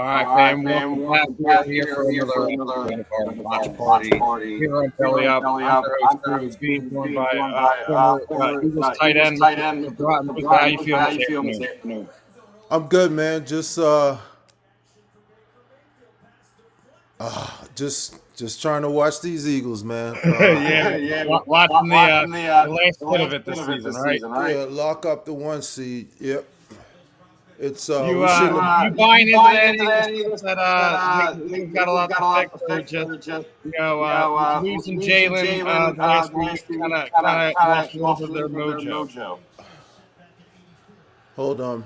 All right, man. Welcome back. We are here for another episode of our watch party here on Belly Up. I'm your host, Travis B, joined by former Eagles tight end, Mr. Broughton. Mr. How you feeling this afternoon? I'm good, man. Just trying to watch these Eagles, man. Watching the last bit of it this season, right? Yeah, lock up the 1 seed. Yep. It's You we should buying into that Eagles that Eagles got a lot to fix, or just losing Jalen the last week kind of lost a little bit of their mojo. hold on.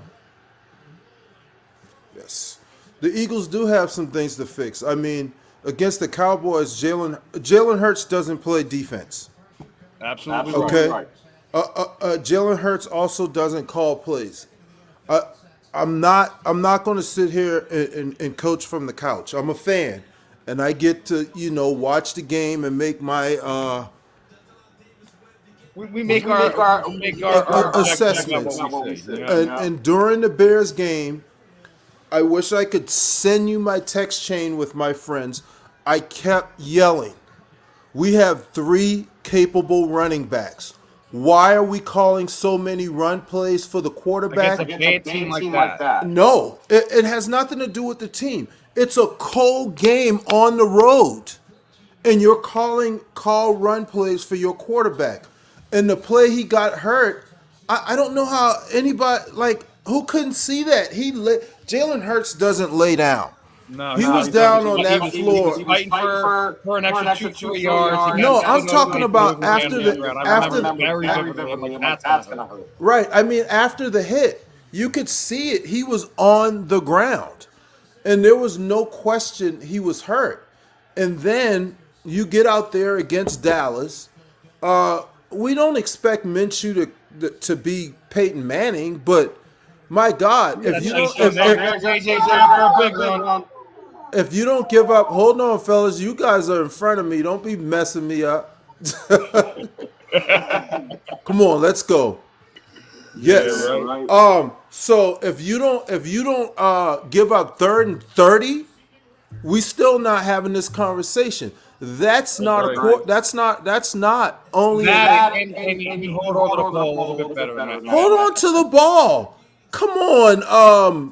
Yes, the Eagles do have some things to fix. I mean, against the Cowboys, Jalen Hurts doesn't play defense. Absolutely Okay. right. Jalen Hurts also doesn't call plays. I'm not going to sit here and coach from the couch. I'm a fan, and I get to watch the game and make my We make our assessments. And during the Bears game, I wish I could send you my text chain with my friends. I kept yelling, "We have 3 capable running backs. Why are we calling so many run plays for the quarterback?" Against a bad team like that. No, it has nothing to do with the team. It's a cold game on the road, and you're call run plays for your quarterback. And the play he got hurt, I don't know how anybody who couldn't see that. Jalen Hurts doesn't lay down. No, He was down on that floor. He was fighting for an extra 2 yards. No, I'm talking about after the right. I mean, after the hit, you could see it. He was on the ground, and there was no question he was hurt. And then you get out there against Dallas. We don't expect Minshew to be Peyton Manning, but my God, if you don't give up, hold on, fellas, you guys are in front of me. Don't be messing me up. Come on, let's go. Yes. Yeah, right. So if you don't give up 3rd and 30, we still not having this conversation. That's not that's not only and you hold on to the ball a little bit better than that. hold on to the ball. Come on,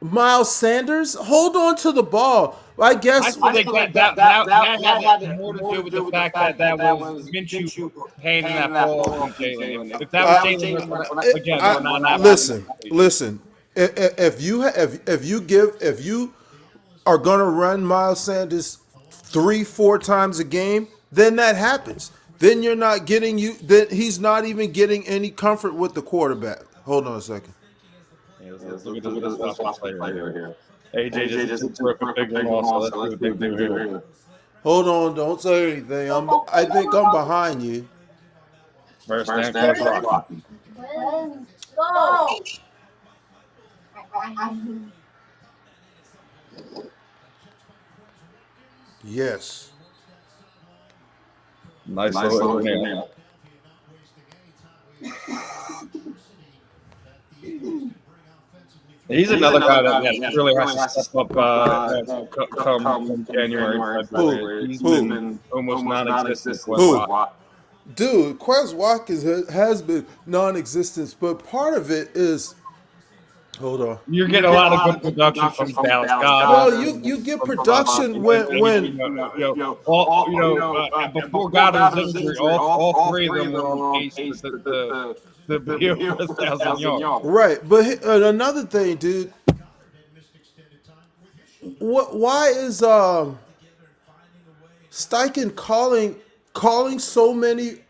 Miles Sanders, hold on to the ball. I guess I think that had more to do with the fact that was Minshew handing that ball to Jalen. If that was Jalen, again, we're not listen. If you are gonna run Miles Sanders 3-4 times a game, then that happens. Then you're not getting Then he's not even getting any comfort with the quarterback. Hold on a second. Let's look at this player here. AJ just broke a big one also. Let's do a big move here. Hold on, don't say anything. I think I'm behind you. First down, Rocky. Go! Yes. Nice little nail. He's another guy that really has to step up come January. He's been almost non-existent. Who? Dude, Quez Watkins has been non-existent, but part of it is. Hold on. You're getting a lot of good production from Dallas. Well, you get production when before God was injury, all 3 of them were on pace with the be over 1,000 yards. Right, but another thing, dude. Why is Steichen calling so many?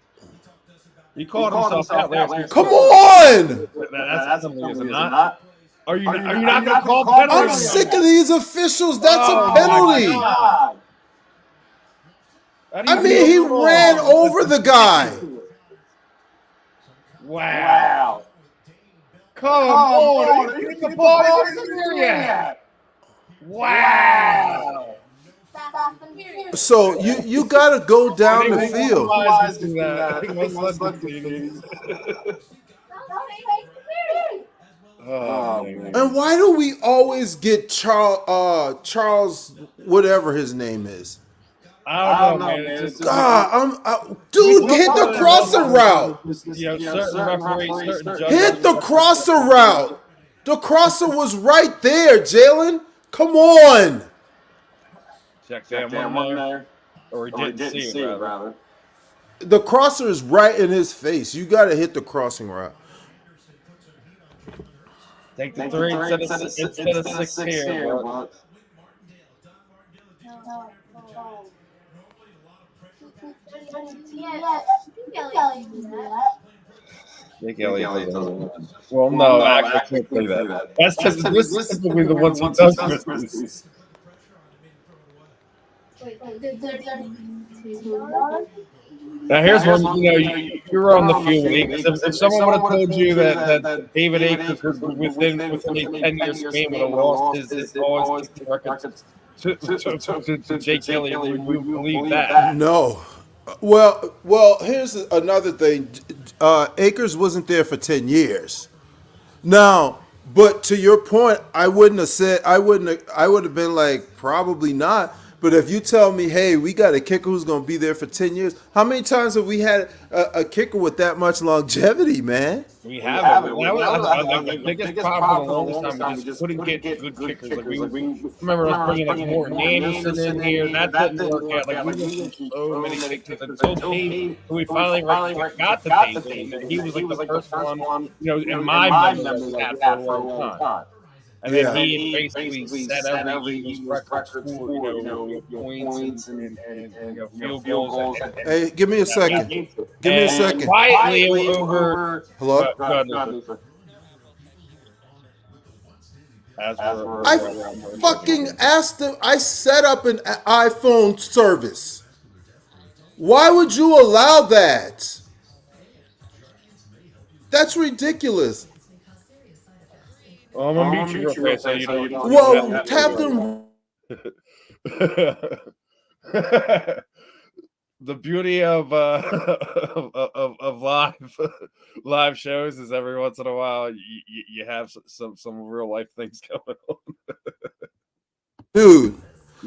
He called himself out last week. Come on! That's something, is it not? Are you not going to call penalties? I'm sick of these officials. That's a penalty. I mean, he ran over the guy. Wow. Come on. The ball isn't yet. Wow. So you got to go down the field. Oh, man. And why do we always get Charles, whatever his name is? I don't know, man. It's just God, we dude, talk hit the about it enough. crossing route. Certain referees, certain judges. Hit the crosser route. The crosser was right there, Jalen. Come on. Check that one there, or he didn't see it rather. The crosser is right in his face. You got to hit the crossing route. Take the three instead of six here, but No. Yes. Kelly can do that. Jake Elliott doesn't. Well, no, I can't say that. That's typically the ones who does misses. Wait, there's $2. Now here's one. You're on the field week. If someone would have told you that David Akers was within a 10-year span would have lost his records to Jake Elliott, would we believe that? No. Well, here's another thing. Akers wasn't there for 10 years. Now, but to your point, I would have been like, probably not. But if you tell me, hey, we got a kicker who's going to be there for 10 years, how many times have we had a kicker with that much longevity, man? We haven't. That was the biggest problem for the longest time. We just couldn't get good kickers. Like we remember us bringing like Morton Anderson in here. That didn't work out. Like we went through so many kickers until Payne, who we finally got to Payne. And he was like the first one, in my memory that we had for a long time. And then he basically set every Eagles record for points and field goals. Hey, give me a second. Give me a second. Quietly over. Hello? I fucking asked them. I set up an iPhone service. Why would you allow that? That's ridiculous. I'm gonna mute you real fast so you don't. Well, tap them. The beauty of live shows is every once in a while you have some real life things going on. Dude.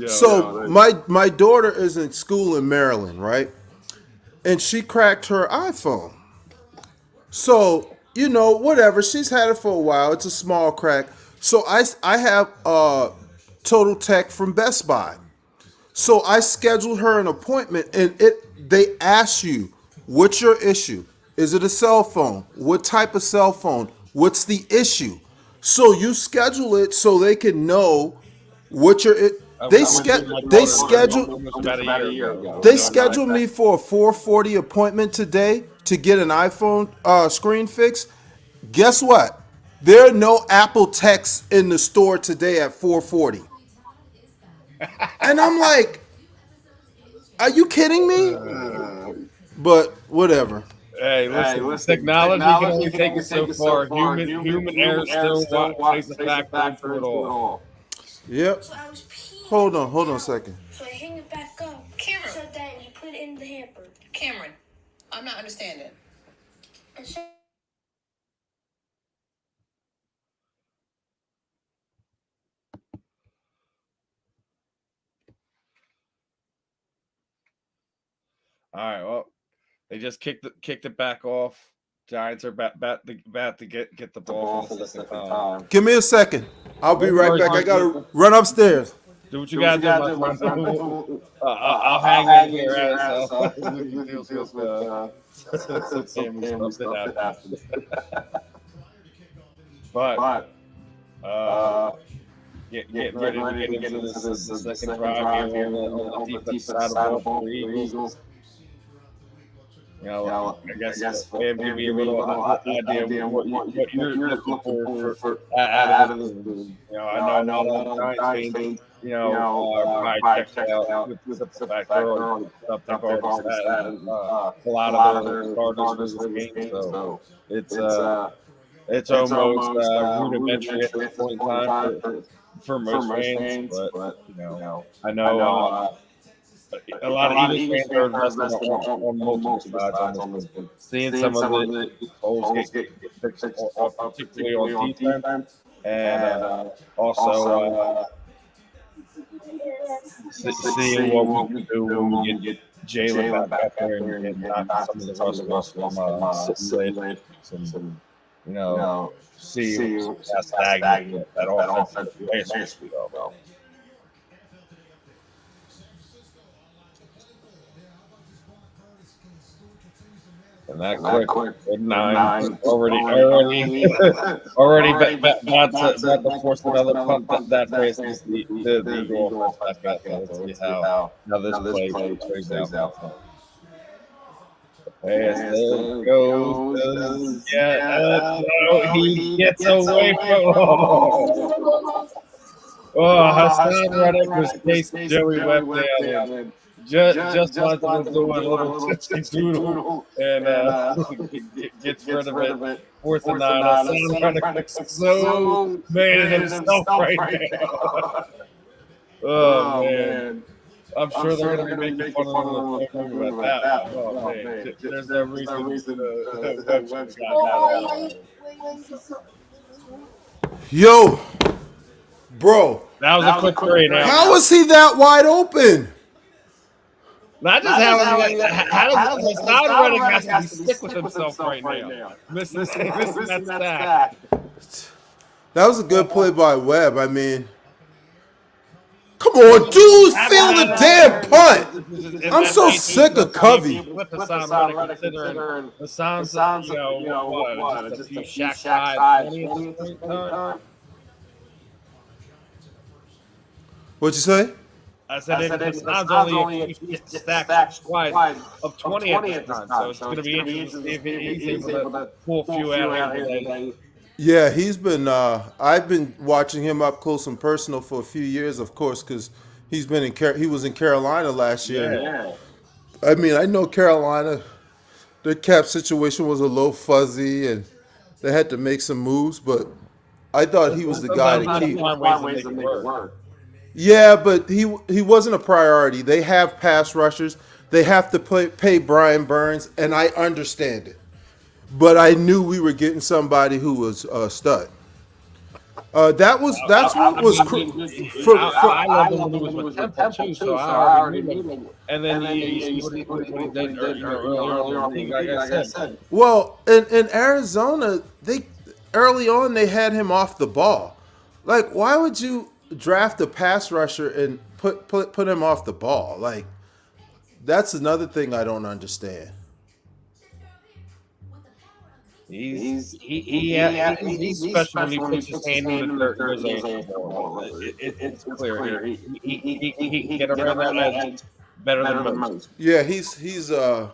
So my daughter is in school in Maryland, right? And she cracked her iPhone. So, whatever. She's had it for a while. It's a small crack. So I have Total Tech from Best Buy. So I scheduled her an appointment, and they ask you, what's your issue? Is it a cell phone? What type of cell phone? What's the issue? So you schedule it so they can know what your they scheduled me for a 4:40 appointment today to get an iPhone screen fix. Guess what? There are no Apple techs in the store today at 4:40. And I'm like, are you kidding me? But whatever. Hey, listen, technology can only take it so far. Human error still plays a factor through it all. Yep. Hold on a second. So I hang it back up. Cameron. So then you put it in the hamper. Cameron, I'm not understanding. And so All right, well, they just kicked it back off. Giants are about to get the ball for the second time. Give me a second. I'll be right back. I gotta run upstairs. Do what you gotta do, my friend. I'll hang in here as deals with Cameron stuff that happens. But getting ready to get into the second drive here on the defensive side of the ball for the Eagles. I guess maybe a little idea of what you're looking for out of this. I know a lot of Giants fans, probably checked out with the fact that they've already had a lot of their starters for this game. So it's almost rudimentary at this point in time for most fans. But I know. A lot of Eagles fans are invested on multiple sides on this one. Seeing some of the holes get fixed, particularly on defense, and also seeing what we can do when we get Jalen back out there and knock some of the rust off from sitting late and see how stagnant that offensive pace will go. And that quick nine already about to force another punt. That phrase is the Eagle offense back out. Let's see how this plays out. Pass there goes. He gets away from. Oh, Hassan Reddick was chasing Joey Webb down. Just wanted to do a little tipsy doodle and gets rid of it. 4th and 9. Hassan Reddick looks so mad at himself right now. Oh, man. I'm sure they're going to be making fun of him about that. Oh, man. There's no reason Webb should have gotten that. Yo, bro. That was a quick three. Now. How is he that wide open? Not just how does Hassan Reddick has to be sick with himself right now. Missing that sack. That was a good play by Webb. I mean, come on, dude, feel the damn punt. I'm so sick of Covey. Hassan Reddick, considering Hassan's, what, just a few Shaq 5. What'd you say? I said Hassan's only a few stacks wide of 20 at this time, so it's going to be interesting to see if he's able to pull a few out here today. Yeah, he's been. I've been watching him up close and personal for a few years, of course, because he was in Carolina last year. Yeah. I mean, I know Carolina. Their cap situation was a little fuzzy, and they had to make some moves. But I thought he was the guy to keep. Yeah, but he wasn't a priority. They have pass rushers. They have to pay Brian Burns, and I understand it. But I knew we were getting somebody who was a stud. That's what was. I love him when he was with Temple too, so I already knew him. And then you see what he did earlier, like I said. Well, in Arizona, early on they had him off the ball. Like, why would you draft a pass rusher and put him off the ball? Like, that's another thing I don't understand. He's special when he puts his hand in the dirt. It's clear. He can get around that edge better than most. Yeah, he's and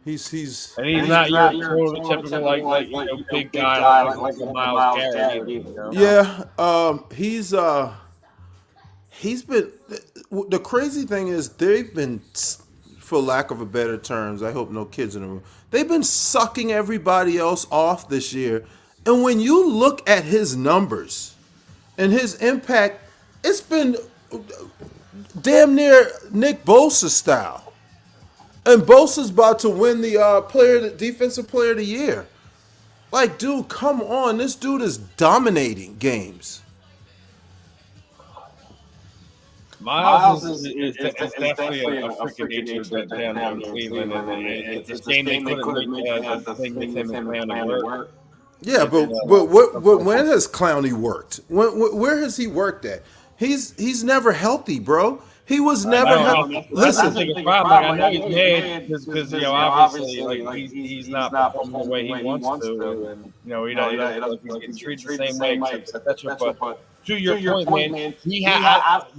he's not your typical like big guy like Miles Garrett. Yeah, he's been. The crazy thing is they've been, for lack of a better terms, I hope no kids in the room. They've been sucking everybody else off this year. And when you look at his numbers and his impact, it's been damn near Nick Bosa style. And Bosa's about to win the defensive player of the year. Like, dude, come on. This dude is dominating games. Miles is definitely a freaking nature down there in Cleveland, and it's a shame they couldn't make the thing with him and Clowney work. Yeah, but when has Clowney worked? Where has he worked at? He's never healthy, bro. He was never healthy. Listen, that's the problem. Like, I know he's mad because obviously like he's not performing the way he wants to, and he doesn't get treated the same way, etc. But to your point, man,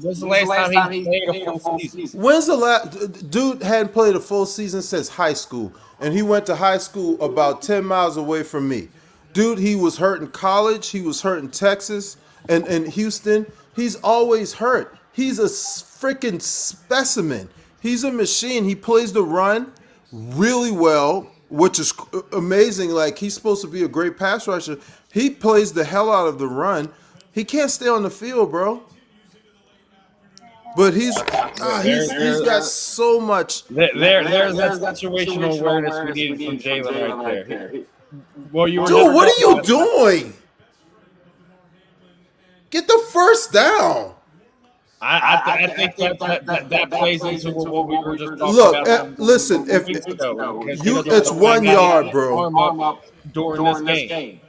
when's the last time he played a full season? When's the last dude hadn't played a full season since high school, and he went to high school about 10 miles away from me. Dude, he was hurt in college. He was hurt in Texas and Houston. He's always hurt. He's a freaking specimen. He's a machine. He plays the run really well, which is amazing. Like, he's supposed to be a great pass rusher. He plays the hell out of the run. He can't stay on the field, bro. But he's got so much. There's that situational awareness we needed from Jalen right there. Dude, what are you doing? Get the first down. I think that plays into what we were just talking Look, about listen, a if few weeks ago. Because he you, doesn't it's want that 1 yard, guy's bro. arm up during this game.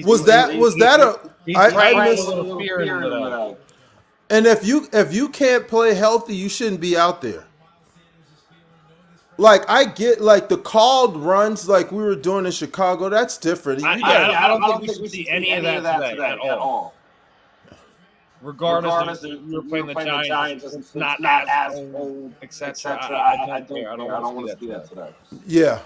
Was that a? He's I trying to put a miss. little fear into that. And if you can't play healthy, you shouldn't be out there. Like I get like the called runs like we were doing in Chicago. That's different. You got I don't think we should see any of that today at all. Regardless if you were playing the Giants, it's not as old, etc. I don't want to see that today. yeah.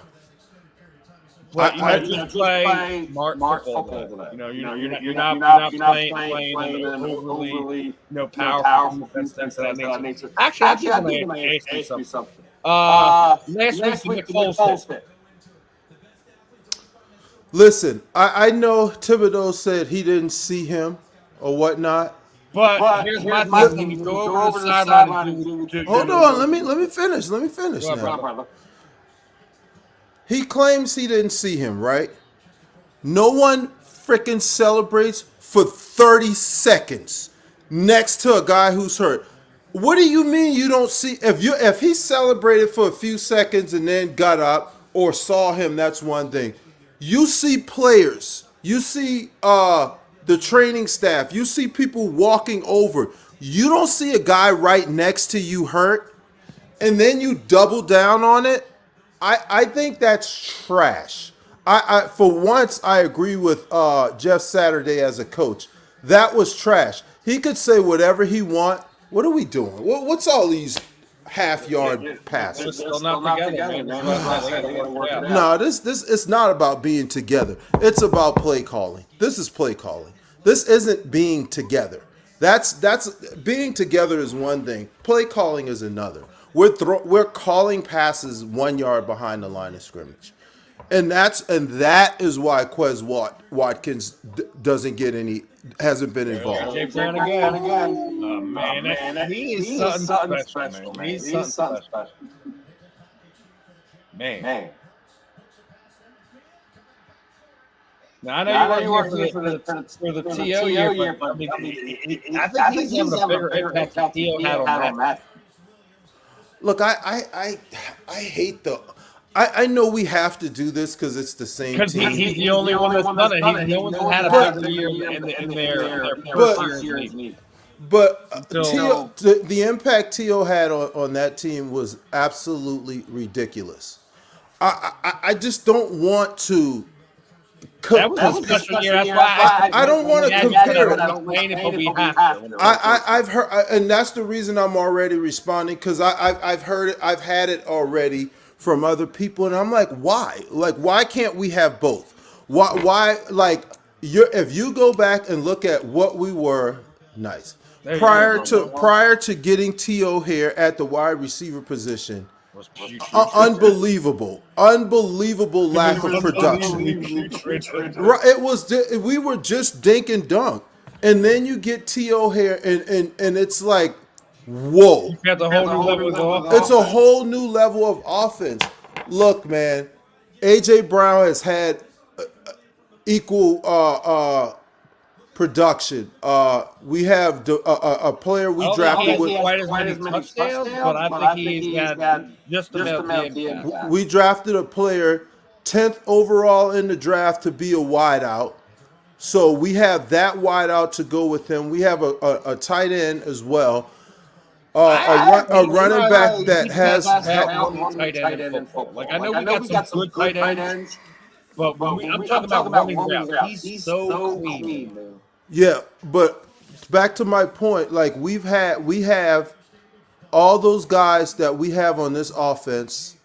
But just play smart football today. You're not playing an overly powerful defense, things of that nature. Actually, I do want to ask you something. Last week the Nick Foles hit. Listen, I know Thibodeau said he didn't see him or whatnot. But here's my thing: when you go over the sideline and do Hold on, let me finish. Let me finish Go now. ahead, brother. He claims he didn't see him, right? No one freaking celebrates for 30 seconds next to a guy who's hurt. What do you mean you don't see if he celebrated for a few seconds and then got up or saw him, that's one thing. You see players, you see the training staff, you see people walking over. You don't see a guy right next to you hurt and then you double down on it. I think that's trash. I for once I agree with Jeff Saturday as a coach. That was trash. He could say whatever he want. What are we doing? What's all these half-yard passes? They're still not together, man. No, this it's not about being together. It's about play calling. This is play calling. This isn't being together. That's being together is one thing. Play calling is another. We're calling passes 1 yard behind the line of scrimmage, and that is why Quez Watkins hasn't been involved. Jay Brown again. Oh, man, he is something special, man. He's something special. Man. Now, I know you weren't here for the TO year, but I mean, I think he's having a bigger impact than TO had on that. Look, I hate I know we have to do this because it's the same team. Because he's the only one that's done it. He's the only one that had a bigger year in their first year. But the impact T.O. had on that team was absolutely ridiculous. I just don't want to. That was a special year. That's why I don't want to compare it. I've heard, and that's the reason I'm already responding because I've heard it. I've had it already from other people, and I'm like, why? Like, why can't we have both? Why? Like, if you go back and look at what we were, nice prior to getting T.O. here at the wide receiver position. Unbelievable lack of production. It was we were just dink and dunk, and then you get T.O. here, and it's like, whoa! You got the whole new level of offense. It's a whole new level of offense. Look, man, AJ Brown has had equal production. We have a player we drafted with quite as many touchdowns, but I think he's got just about the impact. We drafted a player 10th overall in the draft to be a wideout. So we have that wideout to go with him. We have a tight end as well. A running back that has tight end in football. Like, I know we got some good tight ends, but I'm talking about running routes. He's so clean, man. Yeah, but back to my point, like we have all those guys that we have on this offense.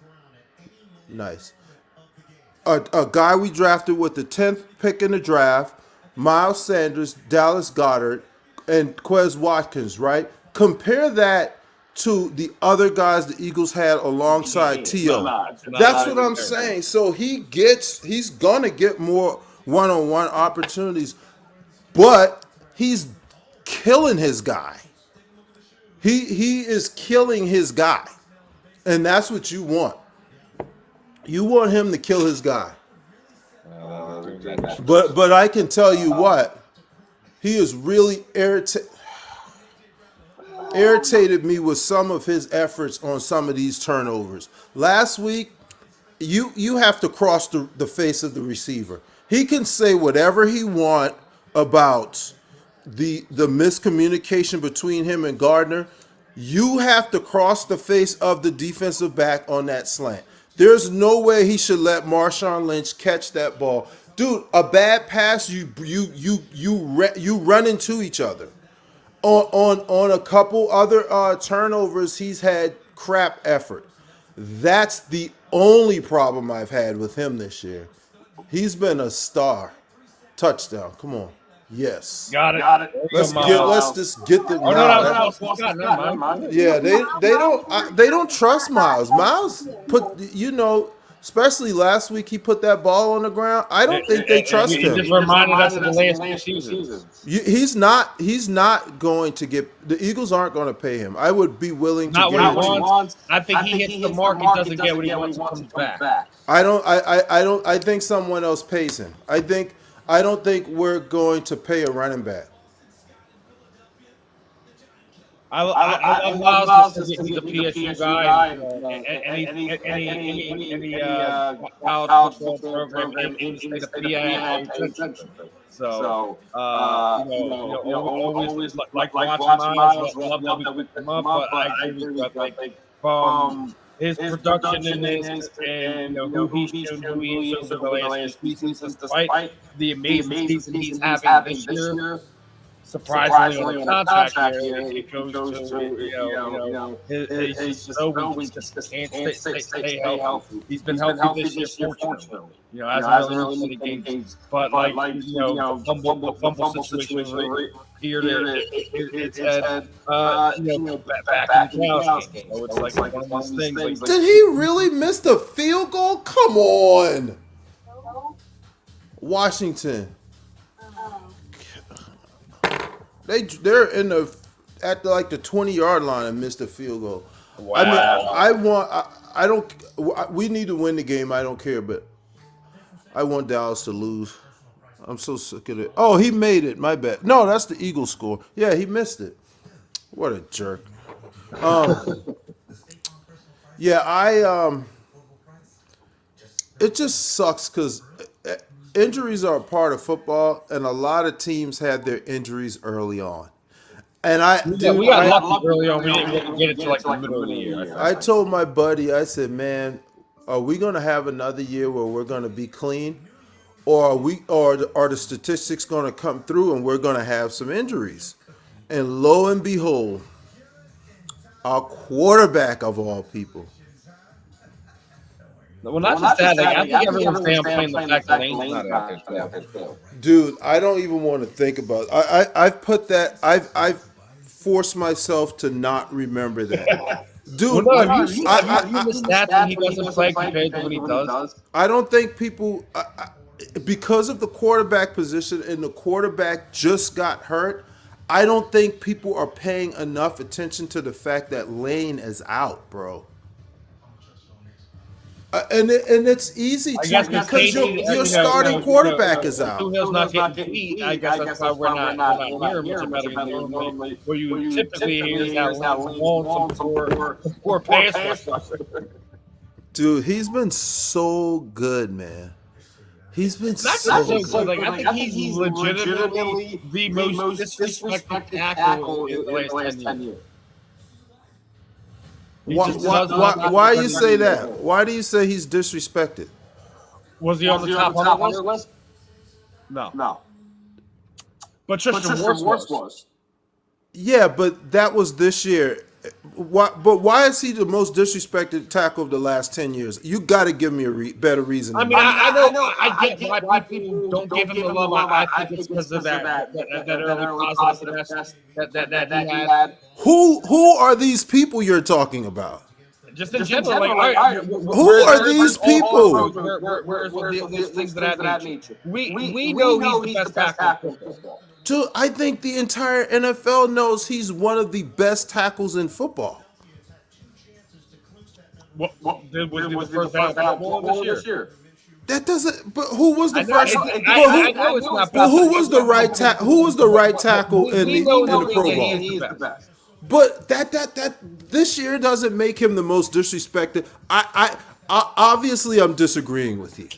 Nice. A guy we drafted with the 10th pick in the draft, Miles Sanders, Dallas Goedert, and Quez Watkins, right? Compare that to the other guys the Eagles had alongside T.O. That's what I'm saying. So he's gonna get more one-on-one opportunities. But he's killing his guy. He is killing his guy. And that's what you want. You want him to kill his guy. But I can tell you what, He is really irritated me with some of his efforts on some of these turnovers. Last week, you have to cross the face of the receiver. He can say whatever he want about the miscommunication between him and Gardner. You have to cross the face of the defensive back on that slant. There's no way he should let Marshawn Lynch catch that ball. Dude, a bad pass, you run into each other. On a couple other turnovers, he's had crap effort. That's the only problem I've had with him this year. He's been a star. Touchdown. Come on. Yes. Got it. There you go, Miles. Let's just get the Oh, no. Never mind. Yeah, they don't trust Miles. Miles put especially last week he put that ball on the ground. I don't think they trust He him. just reminded us of the last two seasons. He's not going to get the Eagles aren't going to pay him. I would be willing to Not give what he wants. I think he hits the mark. He doesn't get what he wants. Comes back. I think someone else pays him. I don't think we're going to pay a running back. I love Miles because he's a PSU guy. Any college football program in the state of PA. So, always like watching Miles. Love that we come up, but I agree with you. I think from his production in this and who he's shown who he is over the last two seasons, despite the amazing season he's having this year. Surprisingly, on a contract here, it goes to his always just can't stay healthy. He's been healthy this year, fortunately. Hasn't really missed any games, but the fumble situation here, it's had back in the playoffs game. So it's like one of those things. Did he really miss the field goal? Come on, Washington. They're at the 20-yard line and missed a field goal. Wow. We need to win the game. I don't care, but I want Dallas to lose. I'm so sick of it. Oh, he made it. My bad. No, that's the Eagles score. Yeah, he missed it. What a jerk. It just sucks because injuries are a part of football, and a lot of teams had their injuries early on. And we got lucky early on. We didn't get it to the middle of the year. I told my buddy, I said, "Man, are we going to have another year where we're going to be clean, or are the statistics going to come through and we're going to have some injuries?" And lo and behold, our quarterback of all people. Well, not just that. I think everyone's downplaying the fact that Lane's not out there. Dude, I don't even want to think about it. I've put that. I've forced myself to not remember that. Dude, have you missed stats when he doesn't play compared to when he does? I don't think people, because of the quarterback position and the quarterback just got hurt, I don't think people are paying enough attention to the fact that Lane is out, bro. And it's easy to because your starting quarterback is out. Tuhel's not getting beat. I guess that's why we're not hearing much about him normally. What you typically hear is how long some poor pass rusher. Dude, he's been so good, man. He's been so good. I think he's legitimately the most disrespected tackle in the last 10 years. Why do you say that? Why do you say he's disrespected? Was he on the top 100 list? No. But Tristan Wirfs was. Yeah, but that was this year. Why is he the most disrespected tackle of the last 10 years? You got to give me a better reason. I get why people don't give him the love. I think it's because of that early positive that he had. Who are these people you're talking about? Just in general, who are these people? Where's the things that nature? We know he's the best tackle in football. Dude, I think the entire NFL knows he's one of the best tackles in football. Was he the first ballot this year? That doesn't. But who was the I know, first? I know it's not But who possible. was the right Who was the right tackle in We know the Pro that he Bowl? is the best. But that this year doesn't make him the most disrespected. I obviously I'm disagreeing with you.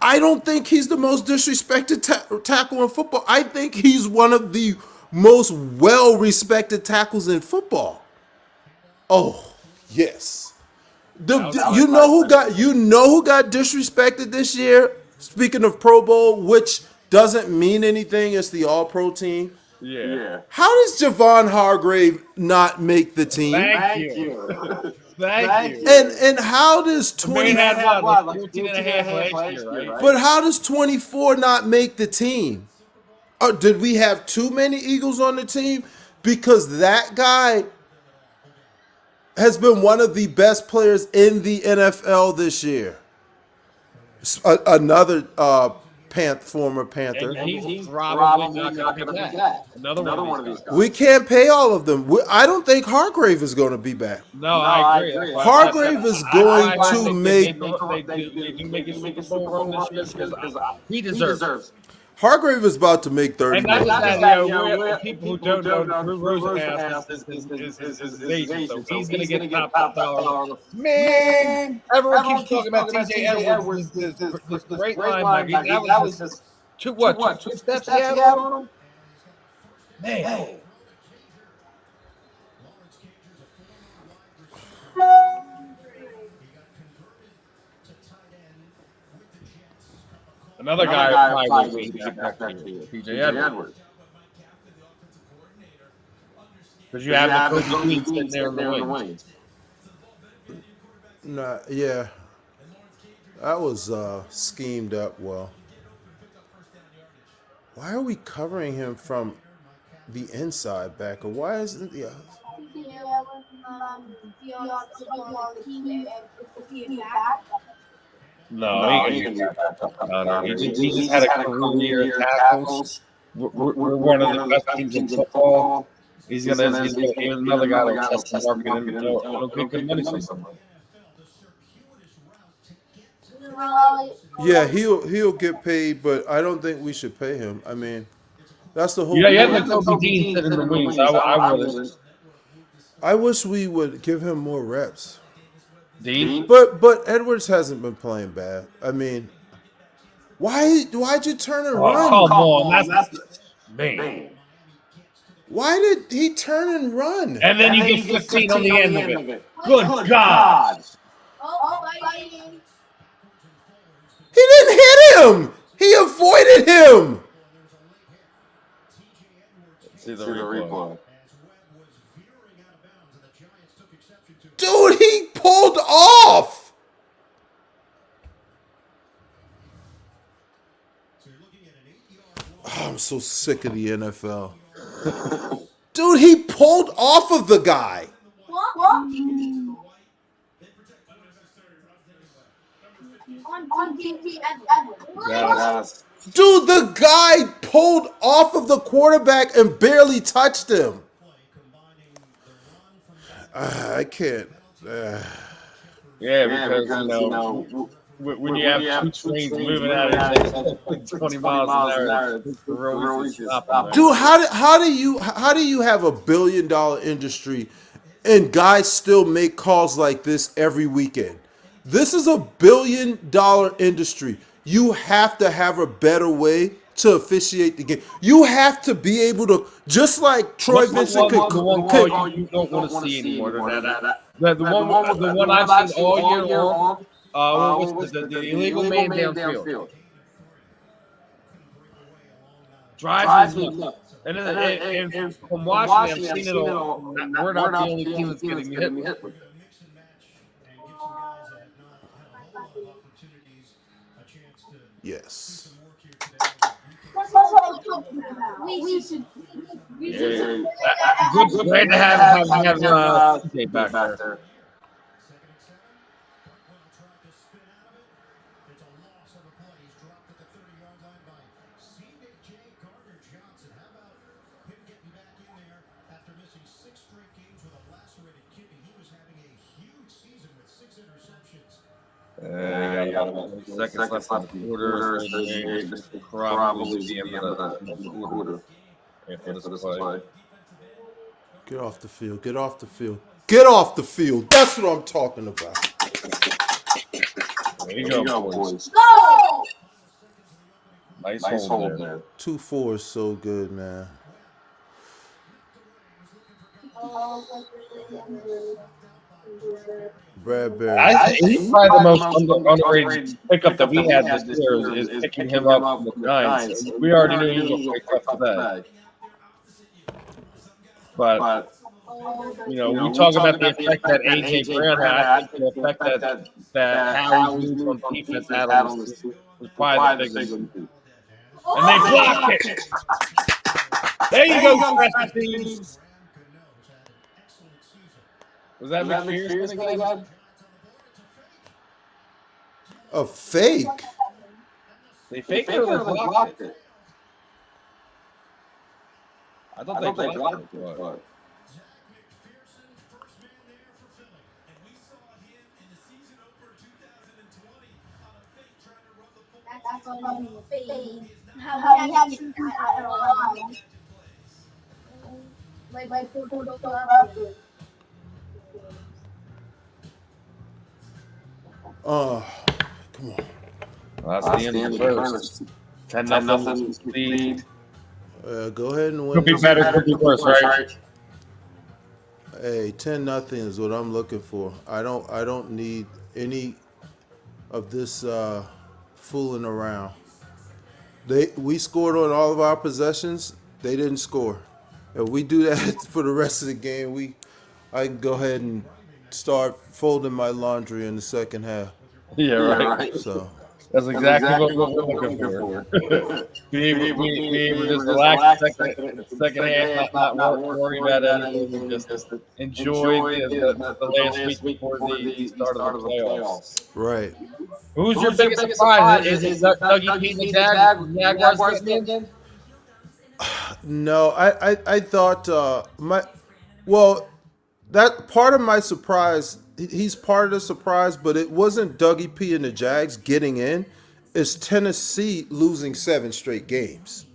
I don't think he's the most disrespected tackle in football. I think he's one of the most well-respected tackles in football. Oh, yes. You know who got disrespected this year? Speaking of Pro Bowl, which doesn't mean anything, it's the All Pro team. Yeah. How does Javon Hargrave not make the team? Thank you. Thank you. And how does The man 20 had what, like 14 and a half last year, right? But how does 24 not make the team? Did we have too many Eagles on the team? Because that guy has been one of the best players in the NFL this year. Another former Panther. And he's probably not going to be back. Another one of these guys. We can't pay all of them. I don't think Hargrave is going to be back. No, I agree. That's why Hargrave is going to make. They do make a Super Bowl run this year because he deserves it. Hargrave is about to make 30 And not million. just that, for people who don't know, Drew Rosenhaus is agent, so he's going to get top dollar. Man, everyone keeps talking about T.J. Edwards, this great line, like that was just two steps he had on him? Man. Another guy probably will be back to you, T.J. Edwards. Because you have the Kobe Dean sitting there in the wings. Nah, yeah. That was schemed up well. Why are we covering him from the inside backer? Why isn't the No, he can get back. He just had a career in tackles. We're one of the best teams in football. He's gonna another guy like test the market and it'll get good money somewhere. Yeah, he'll get paid, but I don't think we should pay him. I mean, that's the whole. Yeah, you have the Kobe Dean sitting in the wings. I would. I wish we would give him more reps. Dean? But Edwards hasn't been playing bad. I mean, why'd you turn and run? Come on, that's man. Why did he turn and run? And then you get 15 on the end of it. Good God. He didn't hit him. He avoided him. See the replay. Dude, he pulled off. Oh, I'm so sick of the NFL. Dude, he pulled off of the guy. Yes. Dude, the guy pulled off of the quarterback and barely touched him. I can't. Yeah, because you know, when you have two trains moving at it 20 miles an hour, it's real easy to stop them. Dude, how do you have $1 billion industry and guys still make calls like this every weekend? This is $1 billion industry. You have to have a better way to officiate the game. You have to be able to, just like Troy Vincent the one call you don't want to see anymore. The one I've seen all year long was the illegal man downfield. Drives me nuts. And from watching, I've seen it all. We're not the only team that's getting hit with it. Yes. Good, great to have TJ back there. Seconds left in the quarter. Third and 8. This will probably be the end of the quarter. For this play. Get off the field. Get off the field. Get off the field. That's what I'm talking about. There you go, boys. Go! Nice hold there. 2-4 is so good, man. Bradbury. He's probably the most underrated pickup that we had this year is picking him up from the Giants. We already knew he was going to play tough today. But, we talk about the effect that A.J. Brown had. I think the effect that Howie's move on defense had on was probably the big one. And they blocked it. There you go, special teams. Was that McPherson again? A fake? They faked it or they blocked it? I thought they blocked it. But. That's on the fade. How we have to do that, I don't know. Like, come on. That's the end of the first. 10-0 lead. Go ahead and win. Could be better, could be worse, right? Hey, 10-0 is what I'm looking for. I don't need any of this fooling around. We scored on all of our possessions. They didn't score. If we do that for the rest of the game, I can go ahead and start folding my laundry in the second half. Yeah, right. So that's exactly what we're looking for. Be able to just relax the second half, not worry about anything, just enjoy the last week before the start of the playoffs. Right. Who's your biggest surprise? Is Dougie Pete and the Jaguars again? No, I thought that part of my surprise, he's part of the surprise, but it wasn't Dougie P and the Jags getting in. It's Tennessee losing 7 straight games.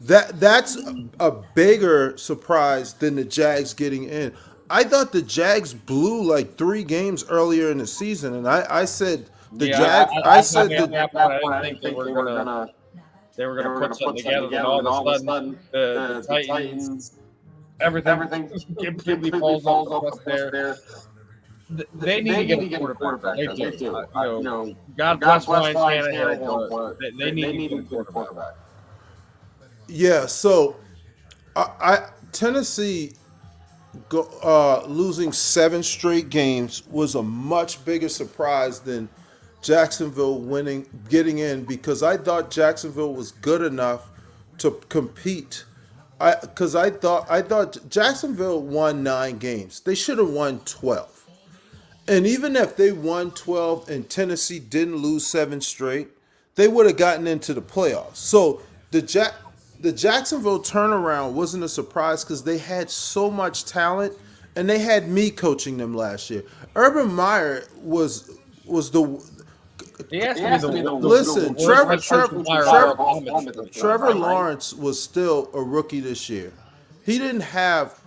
That's a bigger surprise than the Jags getting in. I thought the Jags blew like 3 games earlier in the season, and I said the Jags. I said at that point, I didn't think they were gonna put something together, and all of a sudden the Titans, everything completely falls off there. They need to get a quarterback. They do. God bless Ryan Tannehill, but they need to get a quarterback. Yeah, so Tennessee losing 7 straight games was a much bigger surprise than Jacksonville getting in, because I thought Jacksonville was good enough to compete. Because I thought Jacksonville won 9 games. They should have won 12. And even if they won 12 and Tennessee didn't lose 7 straight, they would have gotten into the playoffs. So the Jacksonville turnaround wasn't a surprise because they had so much talent, and they had me coaching them last year. Urban Meyer was the. He has to be the Listen, Trevor Trevor Lawrence was still a rookie this year. He didn't have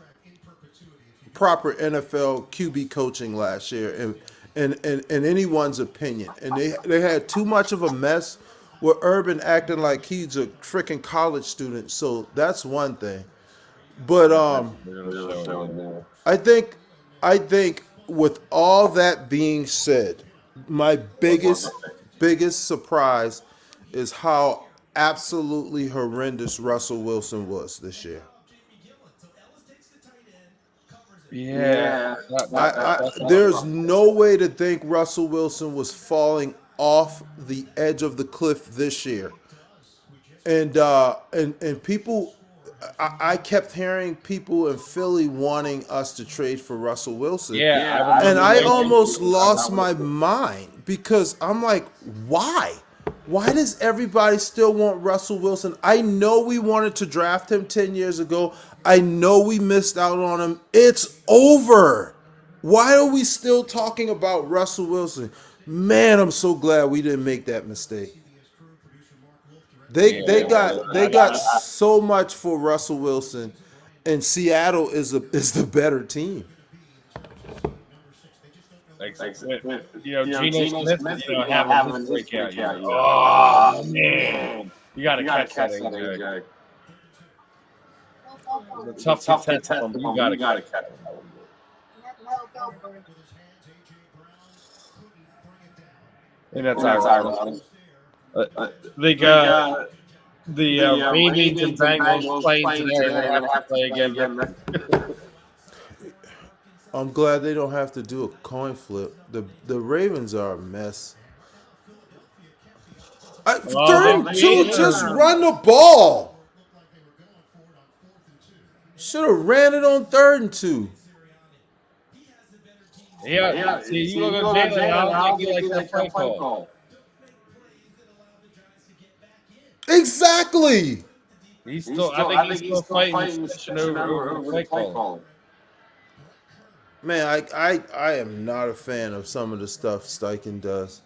proper NFL QB coaching last year, in anyone's opinion. And they had too much of a mess with Urban acting like he's a freaking college student. So that's one thing. But I think with all that being said, my biggest surprise is how absolutely horrendous Russell Wilson was this year. Yeah. There's no way to think Russell Wilson was falling off the edge of the cliff this year. And people, I kept hearing people in Philly wanting us to trade for Russell Wilson. Yeah. And I almost lost my mind because I'm like, why? Why does everybody still want Russell Wilson? I know we wanted to draft him 10 years ago. I know we missed out on him. It's over. Why are we still talking about Russell Wilson? Man, I'm so glad we didn't make that mistake. They got so much for Russell Wilson, and Seattle is the better team. Like, Geno Smith, having his breakout year. Oh man, you got to catch that, AJ. It's a tough to catch from. You got to catch that. And that's ironic. They got the Ravens and Bengals playing today, and they have to play again. I'm glad they don't have to do a coin flip. The Ravens are a mess. Third and two, just run the ball. Should have ran it on 3rd and 2. Yeah. See, you look at Jalen, I don't think he likes that play call. Exactly. I think he's still fighting switching over play calling. Man, I am not a fan of some of the stuff Steichen does,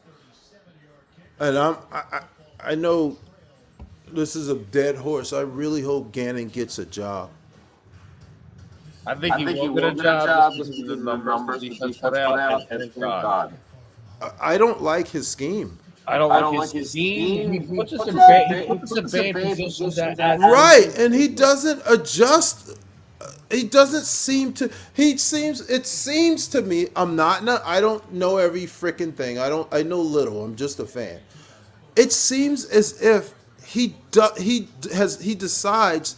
and I know this is a dead horse. I really hope Gannon gets a job. I think he will get a job because of the numbers the defense put out, and thank God. I don't like his scheme. I don't like his scheme. He puts us in bad positions. Right, and he doesn't adjust. He doesn't seem to. It seems to me. I don't know every freaking thing. I know little. I'm just a fan. It seems as if he decides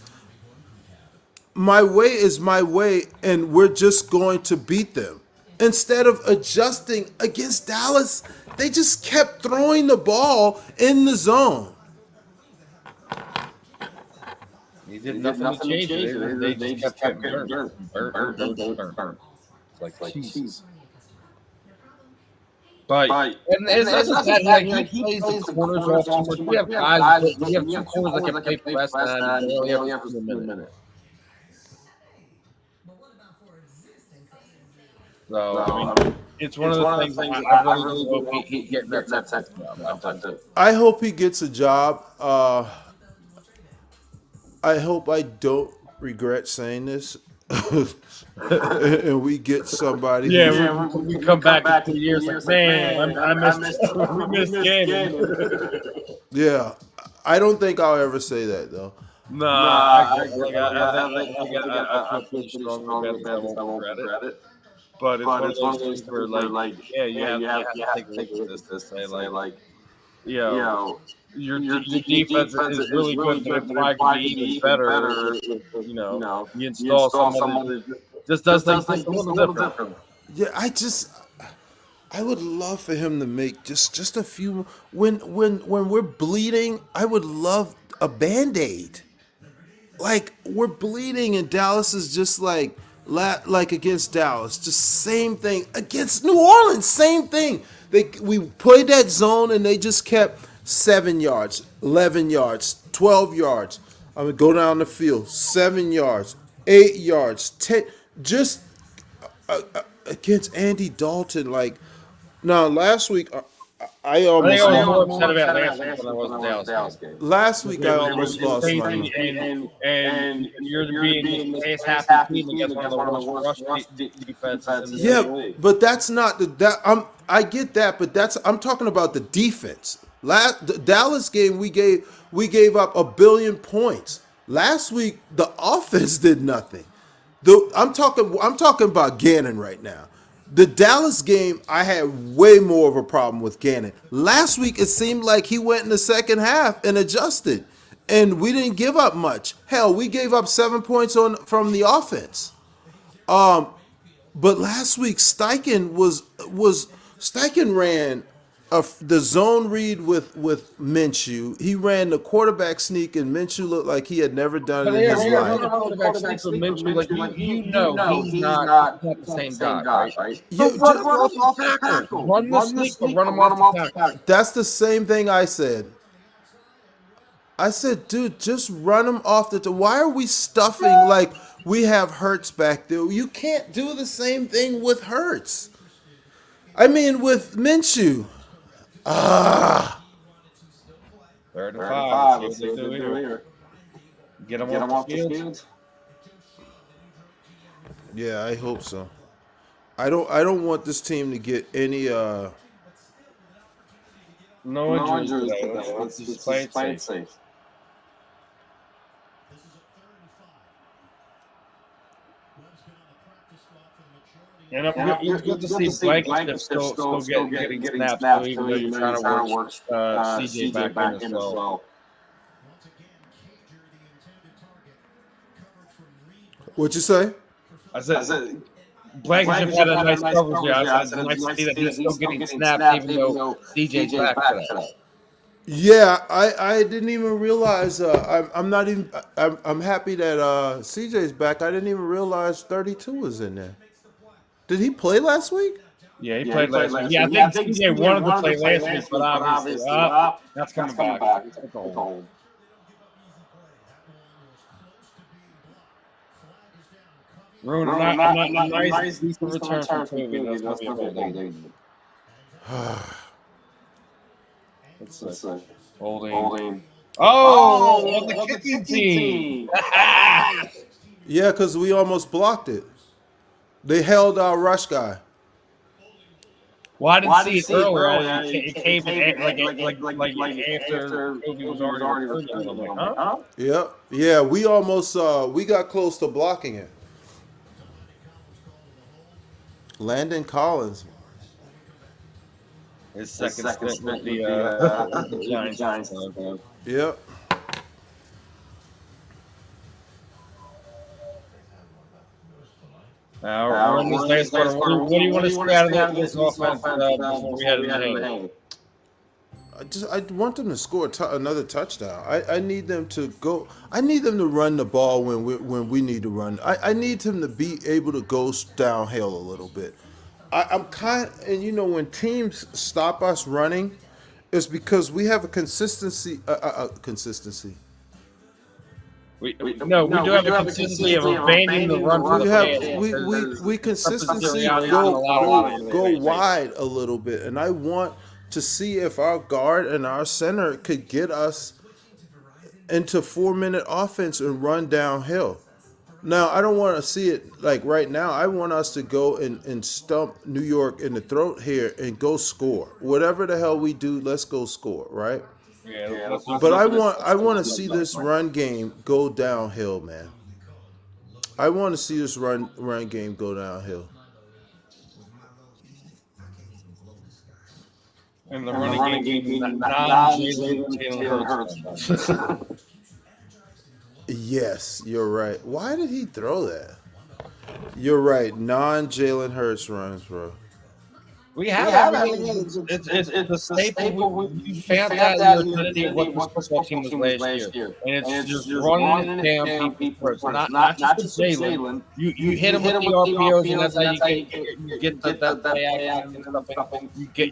my way is my way, and we're just going to beat them. Instead of adjusting against Dallas, they just kept throwing the ball in the zone. He did nothing to change it. They just kept getting burnt. It's like cheese. But and it's not that he plays the corners off too much. We have guys. We have 2 corners that can play press, and we only have 2 minutes. So I mean, it's one of the things I really hope he gets that job. I hope he gets a job. I hope I don't regret saying this, and we get somebody. Yeah, we come back in 2 years like, man, I missed Gannon. Yeah, I don't think I'll ever say that though. No, I feel pretty strong about this. I won't regret it. But it's one of those things where, like, you have to take this. Say, like, your defense is really good, but it probably could be even better if you install someone that just does things a little different. Yeah, I would love for him to make just a few. When we're bleeding, I would love a Band-Aid. Like, we're bleeding, and Dallas is just like against Dallas, just same thing. Against New Orleans, same thing. We played that zone, and they just kept 7 yards, 11 yards, 12 yards. I would go down the field, 7 yards, 8 yards, 10. Just against Andy Dalton, like. Now, last week, I almost lost. Last week, I almost lost my mind. And you're being the happy team against one of the worst rush defenses. Yeah, but that's not I get that, but I'm talking about the defense. The Dallas game, we gave up 1 billion points. Last week, the offense did nothing. I'm talking about Gannon right now. The Dallas game, I had way more of a problem with Gannon. Last week, it seemed like he went in the second half and adjusted, and we didn't give up much. Hell, we gave up 7 points from the offense. But last week, Steichen ran the zone read with Minshew. He ran the quarterback sneak, and Minshew looked like he had never done it in his life. He's not the same guy, right? Run the sneak, but run him off the tackle. That's the same thing I said. I said, dude, just run him off the. Why are we stuffing like we have Hurts back there? You can't do the same thing with Hurts. I mean, with Minshew. Ah. Third and 5. Let's see what they do here. Get them off the field. Yeah, I hope so. I don't want this team to get any No injuries today. Let's just play it safe. And it's good to see Blankenship still getting snaps, so even though you're trying to work CJ back in as well. What'd you say? I said Blankenship had a nice coverage here. I said it's nice to see that he's still getting snaps, even though CJ's back today. Yeah, I didn't even realize. I'm not even. I'm happy that CJ's back. I didn't even realize 32 was in there. Did he play last week? Yeah, he played last week. Yeah, I think CJ wanted to play last week, but obviously, that's coming back. It's a hold. Ruin a nice decent return from Toby. That's going to be a holding. Let's see. Holding. Oh, on the kicking team. Yeah, because we almost blocked it. They held our rush guy. Well, I didn't see it earlier. It came in like after Toby was already returning. I'm like, huh? Yeah. We almost we got close to blocking it. Landon Collins. His second stint with the Giants. Yep. Now, we're in this last quarter. What do you want to see out of this offense before we head into the game? I want them to score another touchdown. I need them to go. I need them to run the ball when we need to run. I need them to be able to go downhill a little bit. I'm and when teams stop us running, it's because we have a consistency. We do have a consistency of abandoning the run. We consistently go wide a little bit, and I want to see if our guard and our center could get us into 4-minute offense and run downhill. Now, I don't want to see it like right now. I want us to go and stump New York in the throat here and go score. Whatever the hell we do, let's go score, right? Yeah, but I want to see this run game go downhill, man. I want to see this run game go downhill. And the running game non-Jalen Hurts. Yes, you're right. Why did he throw that? You're right. Non-Jalen Hurts runs, bro. We have it's a staple. You found out your identity of what this football team was last year. And it's just running down people first. Not just Jalen. You hit him with the RPOs, and that's how you get that play action and stuff.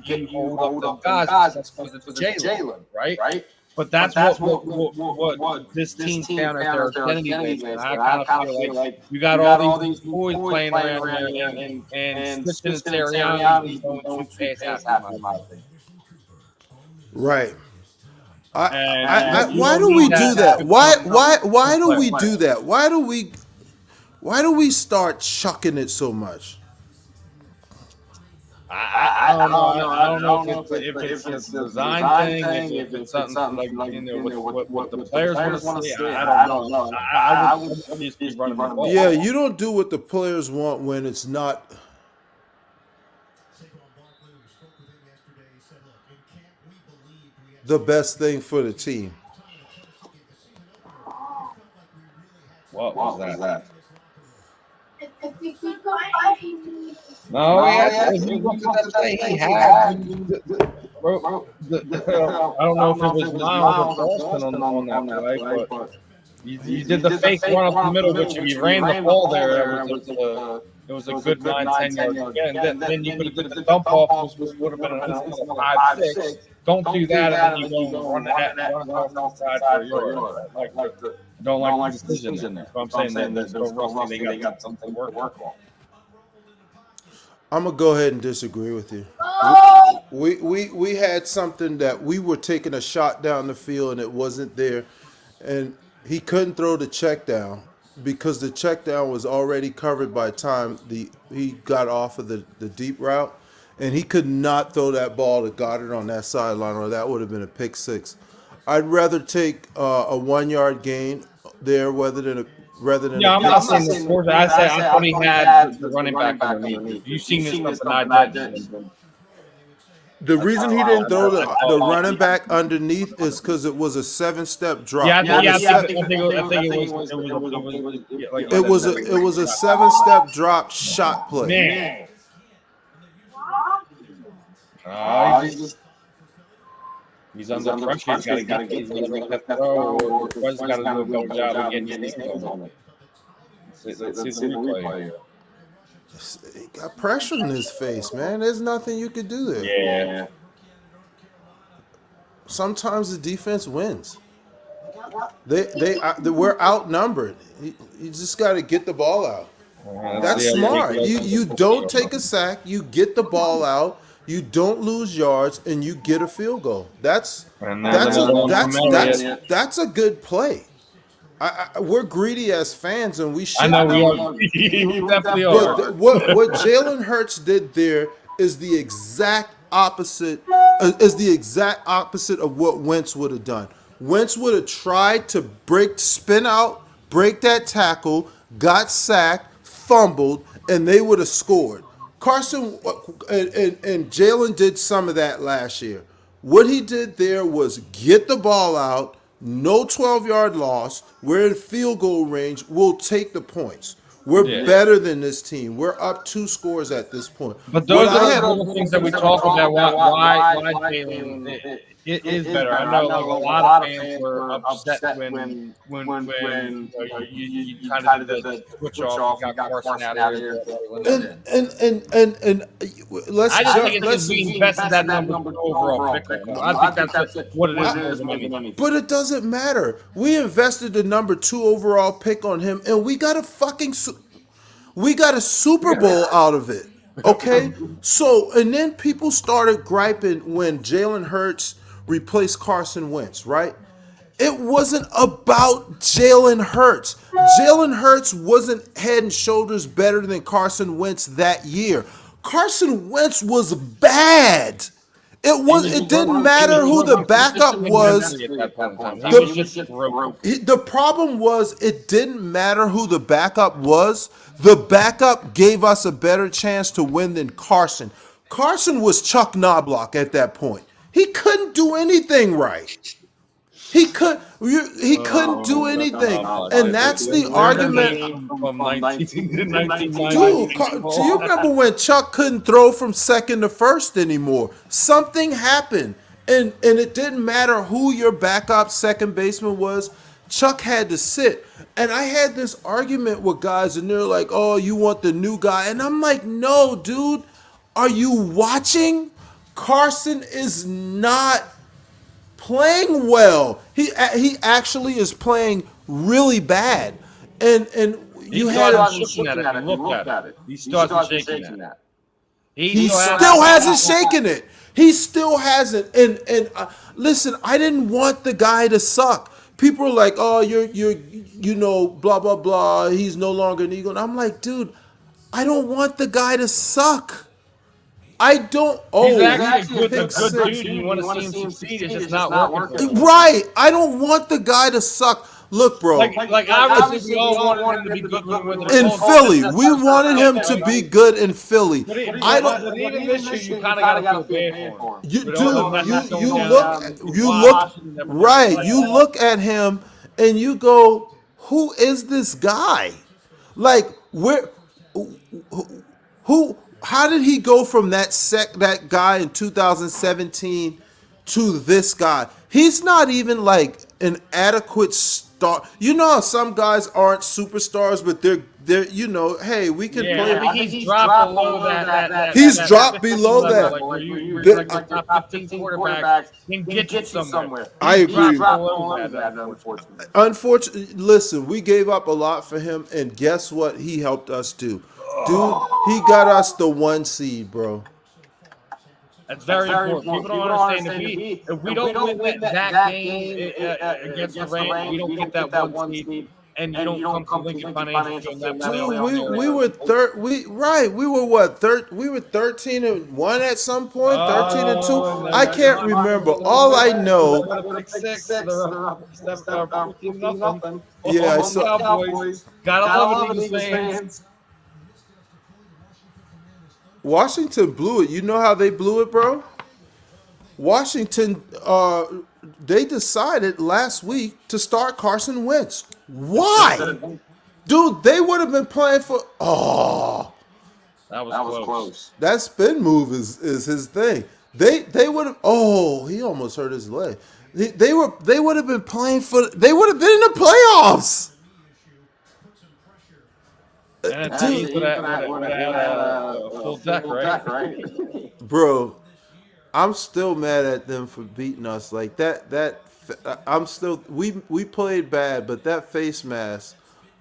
You hold up the guys. That's because it's Jalen, right? But that's what this team found as their identity is. And I kind of feel like you got all these boys playing around and Smith and Sirianni going too fast in my opinion. Right. Why do we do that? Why do we do that? Why do we start chucking it so much? I don't know if it's a design thing, if it's something like what the players want to see. I don't know. I would just keep running the ball. Yeah, you don't do what the players want when it's not. The best thing for the team. What was that? No, if you look at that play, he had. I don't know if it was Miles or Boston on that play, but you did the fake run up the middle, which if you ran the ball there, it was a good 9-10 yards. And then you could have did the dump off, which would have been a 5-6. Don't do that, and then you go run off the side for a yard. Don't like the decision there. So I'm saying that they got something to work on. I'm gonna go ahead and disagree with you. We had something that we were taking a shot down the field and it wasn't there, and he couldn't throw the check down because the check down was already covered by the time he got off of the deep route, and he could not throw that ball to Goddard on that sideline, or that would have been a pick six. I'd rather take a 1 yard gain there rather than a Yeah, I'm pick not six. saying the course. I say I thought he had the running back underneath. You seen this stuff, and I didn't. The reason he didn't throw That's the all. running back underneath is because it was a 7-step drop. Yeah, On the I se- think it was yeah, like it was a 7-step drop shot play. man. He's under pressure. He's got to get things. He's got to make that throw. Or Quez got to do a better job of getting his hands on it. Let's see the replay. He got pressure in his face, man. There's nothing you could do there. Yeah. Sometimes the defense wins. We're outnumbered. You just got to get the ball out. That's smart. You don't take a sack. You get the ball out. You don't lose yards, and you get a field goal. That's a good play. We're greedy as fans, and we should. I know we are. We definitely are. But what Jalen Hurts did there is the exact opposite. Of what Wentz would have done. Wentz would have tried to spin out, break that tackle, got sacked, fumbled, and they would have scored. Carson and Jalen did some of that last year. What he did there was get the ball out, no 12-yard loss. We're in field goal range. We'll take the points. We're better than this team. We're up 2 scores at this point. But those are the little things that we talk about. Why Jalen it is better. I know like a lot of fans were upset when you kind of did the switch off, got Carson out here. And let's I just jump. think it's being invested that number overall pick. I think that's what it is. But it doesn't matter. We invested the number 2 overall pick on him, and we got a Super Bowl out of it. Okay, so and then people started griping when Jalen Hurts replaced Carson Wentz, right? It wasn't about Jalen Hurts. Jalen Hurts wasn't head and shoulders better than Carson Wentz that year. Carson Wentz was bad. It didn't matter who the backup was. The problem was it didn't matter who the backup was. The backup gave us a better chance to win than Carson. Carson was Chuck Knobloch at that point. He couldn't do anything right. He couldn't do anything, and that's the argument. Dude, do you remember when Chuck couldn't throw from second to first anymore? Something happened, and it didn't matter who your backup second baseman was. Chuck had to sit, and I had this argument with guys, and they're like, "Oh, you want the new guy?" And I'm like, "No, dude. Are you watching? Carson is not playing well. He actually is playing really bad, and you had shaking at it. Look at it. He started shaking at it. He still hasn't shaken it. He still hasn't. And listen, I didn't want the guy to suck. People are like, "Oh, you're blah blah blah. He's no longer an Eagle." And I'm like, dude, I don't want the guy to suck. I don't. He's actually a good dude. You want to see him succeed. It's just not working. Right. I don't want the guy to suck. Look, bro. Like obviously we all wanted him to be good in Philly. We wanted him to be good in Philly. But even this year, you kind of got to feel bad for him. You look at him and you go, who is this guy? Like, who? How did he go from that guy in 2017 to this guy? He's not even like an adequate star. You know how some guys aren't superstars, but they're hey, we can play. I think he's dropped below that. He's dropped below that. Like the top 15 quarterbacks can get you somewhere. I agree. Unfortunately. Listen, we gave up a lot for him, and guess what he helped us do? Dude, he got us the 1 seed, bro. That's very important. People don't understand if we don't win that game against the Rams, we don't get that 1 seed, and you don't come to Lincoln Financial Field and that Dude, playoff we narrative. were we were what we were 13-1 at some point, 13-2. And then I can't Mark remember. with All I know, a pick six, so they're up 14-0. yeah, I Oh, saw. Cowboys. Gotta love it, Eagles fans. Washington blew it. You know how they blew it, bro? Washington, they decided last week to start Carson Wentz. Why? Dude, they would have been playing for. Oh, That was close. that spin move is his thing. They would have. Oh, he almost hurt his leg. They would have been playing for. They would have been in the playoffs. And it's easy would have had a full deck, right? Bro, I'm still mad at them for beating us like that. I'm still. We played bad, but that face mask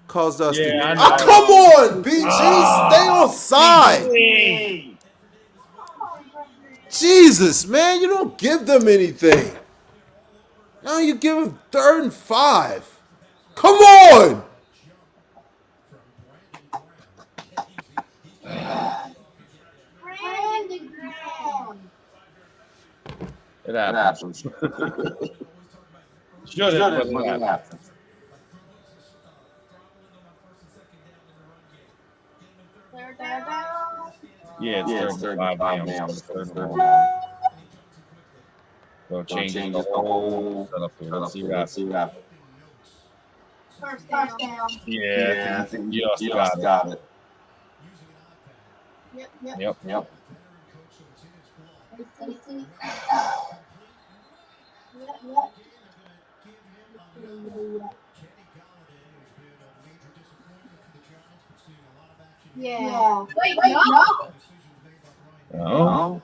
caused us to. Yeah, I Ah, know. come on, BG, stay on side. Jesus, man, you don't give them anything. Now you give them 3rd and 5. Come on. Brandon Graham. It happens. Shouldn't, but it happens. Third down. Yeah, it's 3rd and 5 now. It's 3rd and 1. So it changes the whole setup here. Let's see what happens. First down. Yeah, I think you just got it. Yep. Yep. Yeah. Wait, no. No.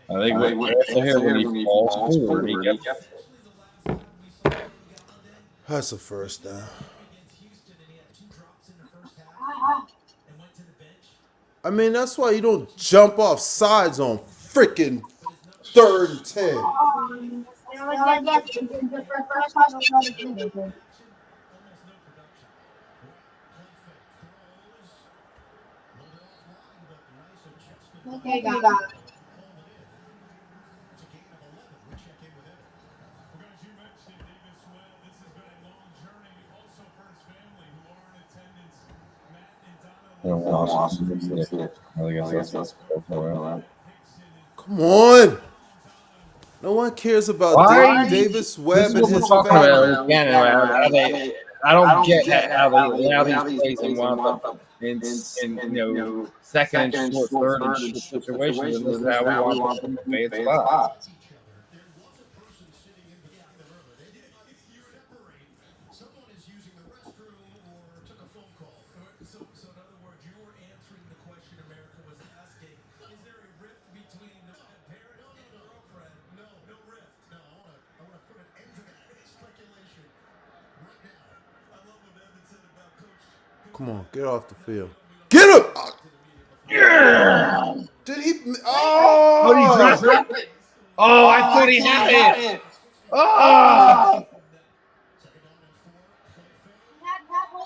I think what here when he falls forward, he gets. That's a first down. I mean, that's why you don't jump off sides on freaking 3rd and 10. Okay, got it. Come on. No one cares about Why? Davis This Webb is and what we're his talking family. about again. I don't get how they allow these plays and wound up in 2nd and short, 3rd and short situations, and this is how we wound up in bad spots. Come on, get off the field. Get him! Yeah. Did he? Oh, he Oh! dropped it. Oh, I thought he had it. Oh.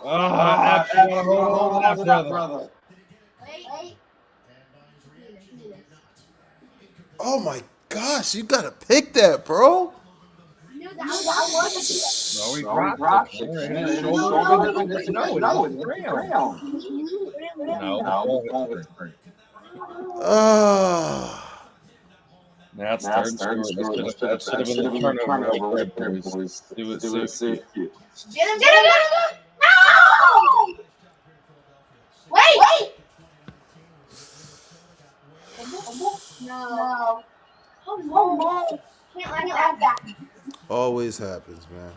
I want to hold on to that, brother. Wait. Oh my gosh, you gotta pick that, bro. No, he dropped it. No, it was the ground. No, now it's 3rd and short. That should have been the turnover right there, boys. Do it. Get him! No! Wait! No. Oh no. Can't like that. Always happens, man.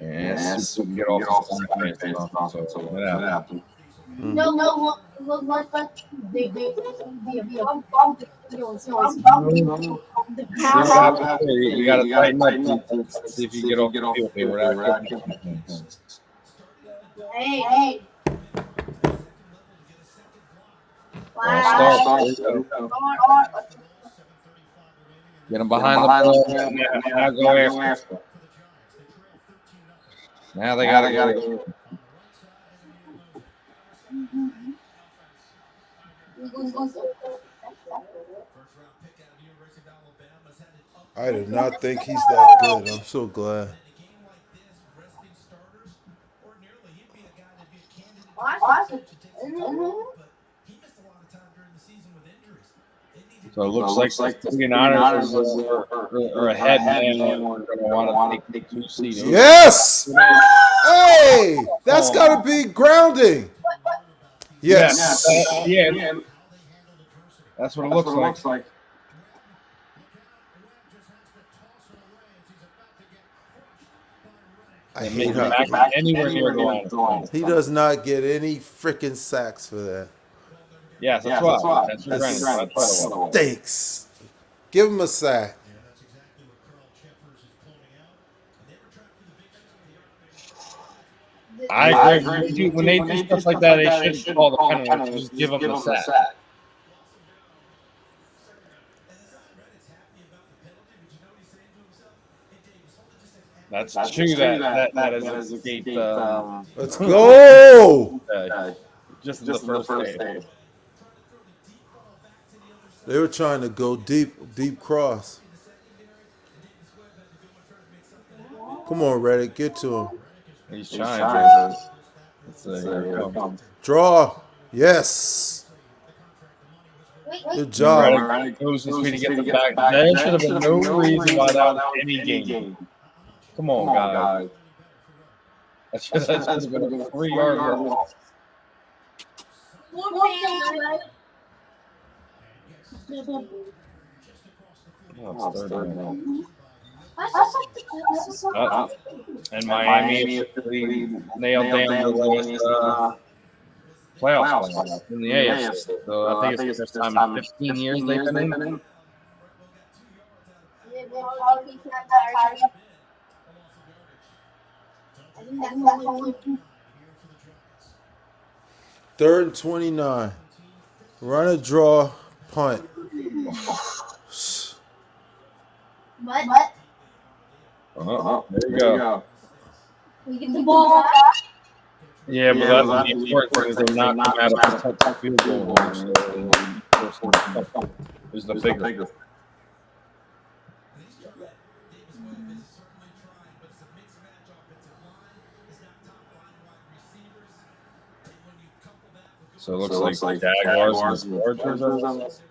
Yes, get off the offense. So that happened. No. It looked like they be a bump. It was bumping the See what ground. happens here. You got to tighten up defense. See if you can get off the field here without giving up points. Hey, False flag. start. There you go. Get him behind the ball. Now go after. Now they got to go. I did not think he's that good. I'm so glad. So it looks like the 49ers are ahead now. We're going to want to take the 2 seed. Yes! Hey! That's got to be grounding. Yes. Yeah. That's what it looks like. I hate how Anywhere near the line. he does not get any freaking sacks for that. Yes, that's why. That's your This granted. stinks. Give him a sack. I agree. When they do stuff like that, they shouldn't call the penalty. Just give them the sack. That's true. That has escaped. Let's go. Just in the first day. They were trying to go deep cross. Come on, Reddick, get to him. He's trying. Here it comes. Draw. Yes. Good job. Reddick goes this way to get the back. There should have been no reason why that was any game. Come on, guys. That should have been a 3-yard loss. Oh, it's third down. And Miami officially nailed down the last playoff spot in the AFC. So I think it's the first time in 15 years they've been in. Third and 29. Run a draw, punt. What? There you go. We get the ball back. Yeah, but that's the important thing is they're not come out of the field goal. Is the bigger. So it looks like Jaguars and Chargers.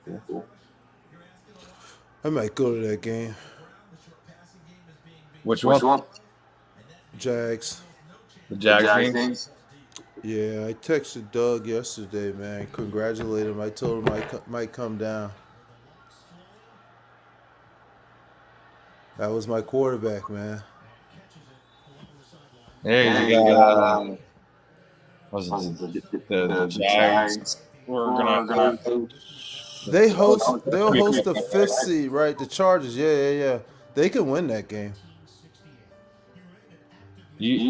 I might go to that game. Which one? Jags. The Jags games? Yeah, I texted Doug yesterday, man. Congratulate him. I told him I might come down. That was my quarterback, man. Yeah, you got the Jags. We're gonna They'll host the 5th seed, right? The Chargers. Yeah. They can win that game. A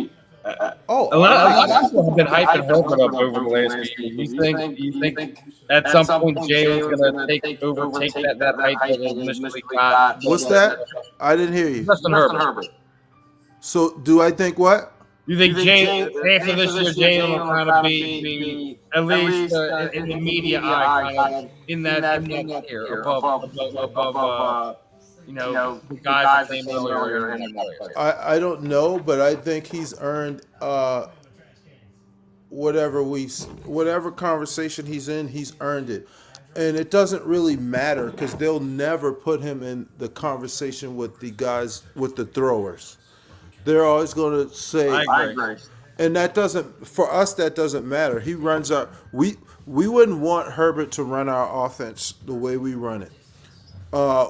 lot of people have been hyping Herbert up over the last few years. You think at some point Jalen's going to overtake that hype that was initially got? What's that? I didn't hear you. Justin Herbert. So do I think what? You think Jalen after this year, Jalen will kind of be at least in the media eye, kind of in that tier above the guys that came earlier in the players. I don't know, but I think he's earned whatever conversation he's in, he's earned it. And it doesn't really matter because they'll never put him in the conversation with the guys, with the throwers. They're always going to say, I agree. And that doesn't, for us, that doesn't matter. He runs our, we wouldn't want Herbert to run our offense the way we run it.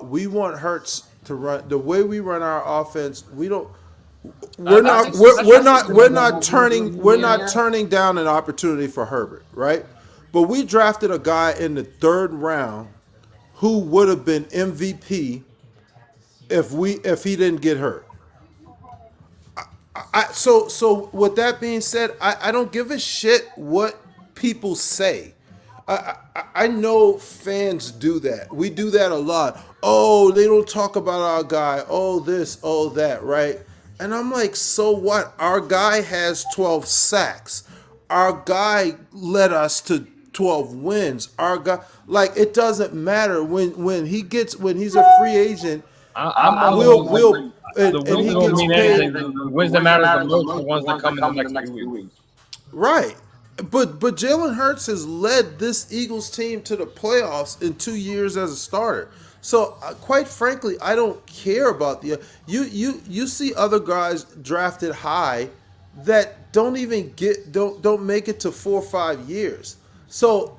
We want Hurts to run the way we run our offense. We're not turning down an opportunity for Herbert, right? But we drafted a guy in the third round who would have been MVP if he didn't get hurt. So with that being said, I don't give a shit what people say. I know fans do that. We do that a lot. Oh, they don't talk about our guy. Oh, this, oh, that, right? And I'm like, so what? Our guy has 12 sacks. Our guy led us to 12 wins. Our guy, like, it doesn't matter when he's a free agent. I'm We'll the and wins he don't gets mean paid. anything. The wins that matter the most are the ones that come in the next few weeks. Right. But Jalen Hurts has led this Eagles team to the playoffs in 2 years as a starter. So quite frankly, I don't care about the you see other guys drafted high that don't make it to 4 or 5 years. So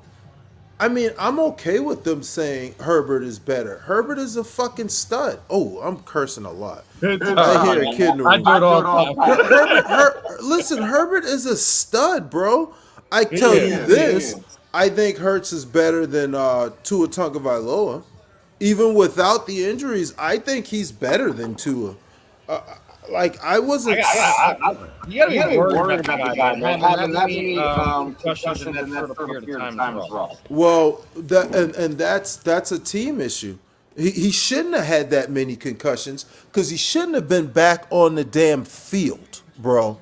I mean, I'm okay with them saying Herbert is better. Herbert is a fucking stud. Oh, I'm cursing a lot. I hear a kid in the I room. do it all the time. Listen, Herbert is a stud, bro. I tell you this, I think Hurts is better than Tua Tagovailoa. Even without the injuries, I think he's better than Tua. Like I wasn't. You gotta be worried about the guy, man. Having that many concussions in that short period of time is rough. Well, that's a team issue. He shouldn't have had that many concussions because he shouldn't have been back on the damn field, bro.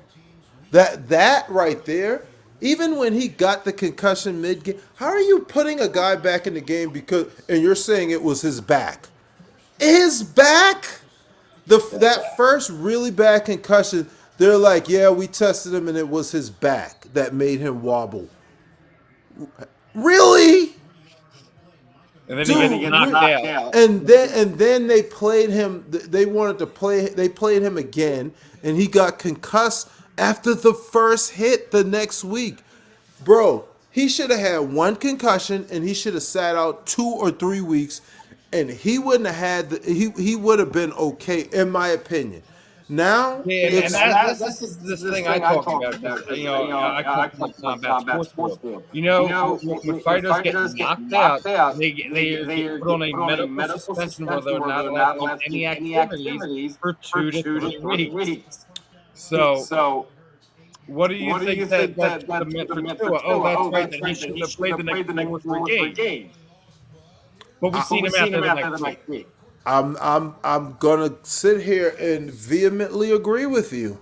That right there. Even when he got the concussion mid game, how are you putting a guy back in the game and you're saying it was his back? His back? That first really bad concussion, they're like, yeah, we tested him and it was his back that made him wobble. Really? And then he gets knocked out. And then they played him. They wanted to play. They played him again, and he got concussed after the first hit the next week. Bro, he should have had one concussion, and he should have sat out 2 or 3 weeks, and he wouldn't have had. He would have been okay, in my opinion. Now, Yeah, and that's this thing I talk about. You know, I talk about combat sports field. You know, when fighters get knocked out, they get put on a medical suspension where they're not allowed to do any activities for 2 to 3 weeks. So, what do you think that's the meant for Tua? Oh, that's right. That he should have played the next 2 or 3 games. But we've seen him after the next week. I'm gonna sit here and vehemently agree with you.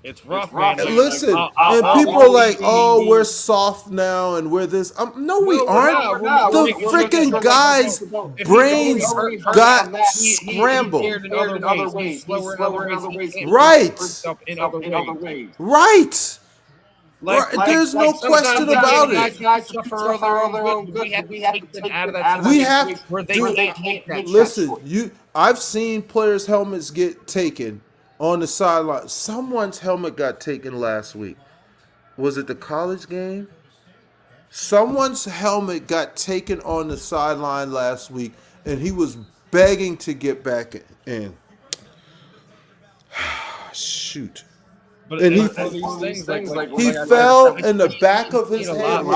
It's rough, man. Listen, and people are like, "Oh, we're soft now, and we're this." No, we aren't. The freaking guy's brains got scrambled. Right. There's no question about it. We have to listen. I've seen players' helmets get taken on the sideline. Someone's helmet got taken last week. Was it the college game? Someone's helmet got taken on the sideline last week, and he was begging to get back in. Shoot. But and he fell in the back of his head.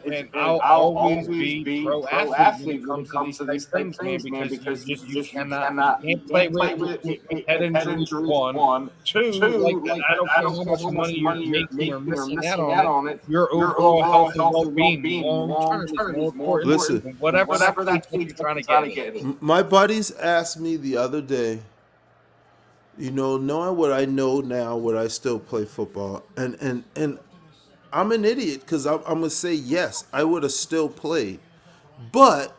And I'll always be pro athlete when it comes to these things, man, because you cannot play with head injuries. 1, 2, like I don't care how much money you're making or missing out on it. Your overall health and well-being long term is more important. Listen, whatever that you're trying to get. My buddies asked me the other day. You know, knowing what I know now, would I still play football? And I'm an idiot because I'm going to say yes, I would have still played. But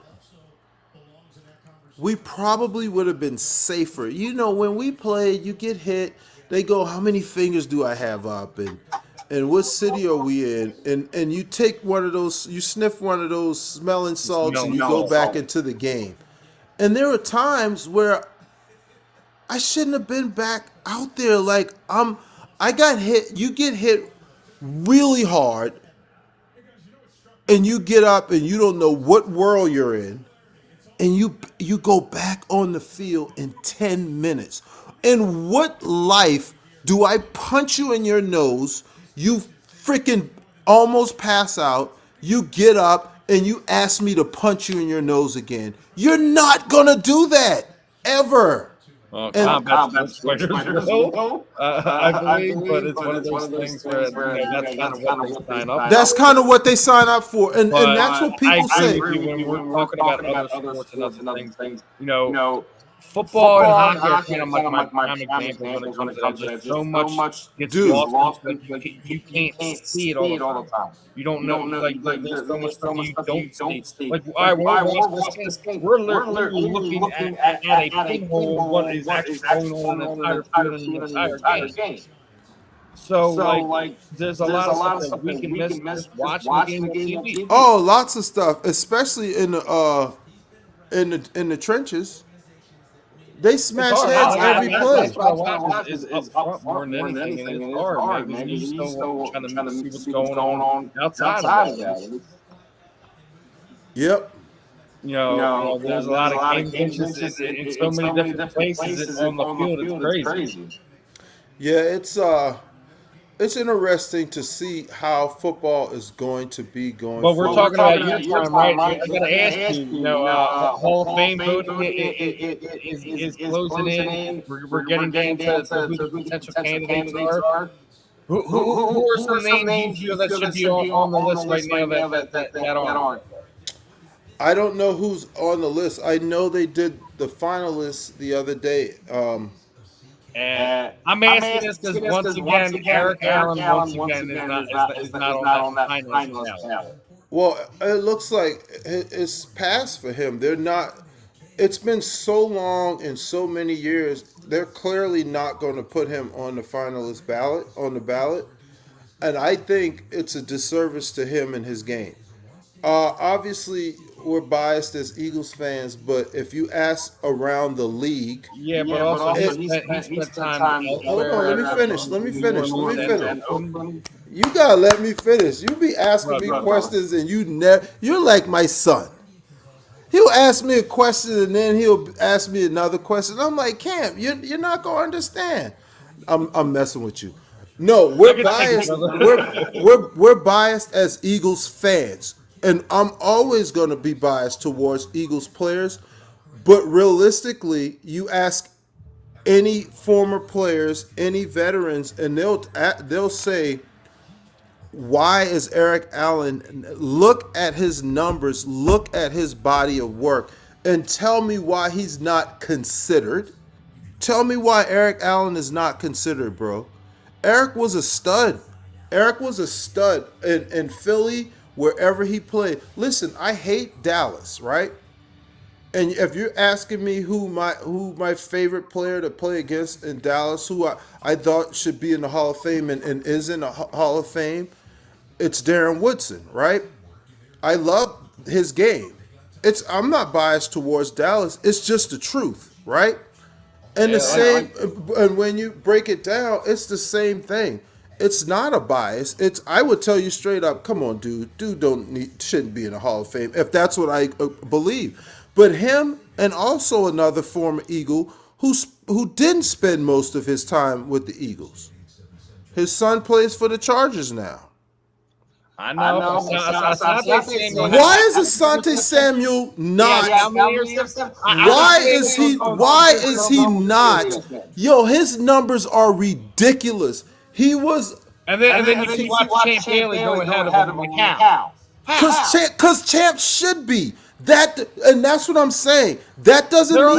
we probably would have been safer. You know, when we played, you get hit, they go, how many fingers do I have up? And what city are we in? And you take one of those, you sniff one of those smelling salts and you go back into the game. And there were times where I shouldn't have been back out there. Like I got hit. You get hit really hard, and you get up and you don't know what world you're in, and you go back on the field in 10 minutes. In what life do I punch you in your nose? You freaking almost pass out, you get up and you ask me to punch you in your nose again. You're not gonna do that ever. And Combat sports fighters will, I believe, but it's one of those things where that's kind of what they sign up that's for. kind of what they sign up for, and But that's what I people agree say. with you when we're talking about other sports and other things. You know, football and hockey are kind of like my prime examples when it comes to that. Just so much gets Dude, lost into like you can't see it all the time. You don't know there's so much stuff you don't see. Like all right, when we're watching this game, we're literally looking at a pinhole of what is actually going on in the entire field and the entire game. So like there's a lot of stuff that we can miss just watching the game on TV. oh, lots of stuff, especially in the trenches. They It's smash hard. heads every That's play. what I watch is up front more than anything, and it's hard, man, because you still trying to see what's going on outside of that. Yep. There's a lot of games in so many different places on the field. It's crazy. Yeah, it's interesting to see how football is going to be going But we're forward. talking about your time, right? I got to ask you. Hall of Fame voting is closing in. We're getting down to who the potential candidates are. Who are some names you feel that should be on the list right now that aren't? I don't know who's on the list. I know they did the finalists the other day. And I'm asking this because once again, Eric Allen once again is not on that finalist ballot. Well, it looks like it's passed for him. They're not. It's been so long and so many years. They're clearly not going to put him on the finalist ballot on the ballot, and I think it's a disservice to him and his game. Obviously, we're biased as Eagles fans, but if you ask around the league, Yeah, but also he spent time hold on, elsewhere. let me finish. Let me finish. New Let me Orleans finish. Oakland. You gotta let me finish. You be asking me questions, and you're like my son. He'll ask me a question, and then he'll ask me another question. I'm like, Cam, you're not gonna understand. I'm messing with you. No, we're biased. We're biased as Eagles fans, and I'm always gonna be biased towards Eagles players. But realistically, you ask any former players, any veterans, and they'll say, why is Eric Allen? Look at his numbers, look at his body of work, and tell me why he's not considered. Tell me why Eric Allen is not considered, bro. Eric was a stud. Eric was a stud in Philly, wherever he played. Listen, I hate Dallas, right? And if you're asking me who my favorite player to play against in Dallas, who I thought should be in the Hall of Fame and is in the Hall of Fame, it's Darren Woodson, right? I love his game. I'm not biased towards Dallas. It's just the truth, right? And the same, and when you break it down, it's the same thing. It's not a bias. I would tell you straight up, come on, dude. Shouldn't be in the Hall of Fame if that's what I believe. But him and also another former Eagle who didn't spend most of his time with the Eagles. His son plays for the Chargers now. I know. Why is Asante Samuel not? Why is he not? Yo, his numbers are ridiculous. He was And then you see watch Champ Bailey go ahead of him like how? because Champ should be. And that's what I'm saying. That doesn't mean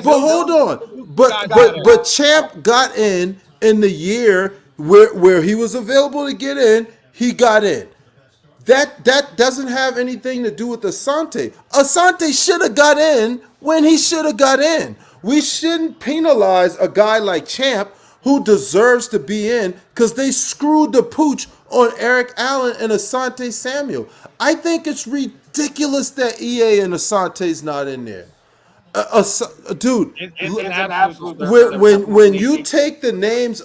but hold on. But Champ got in the year where he was available to get in, he got in. That doesn't have anything to do with Asante. Asante should have got in when he should have got in. We shouldn't penalize a guy like Champ who deserves to be in because they screwed the pooch on Eric Allen and Asante Samuel. I think it's ridiculous that EA and Asante's not in there. Dude, It's an absolute when you take the names,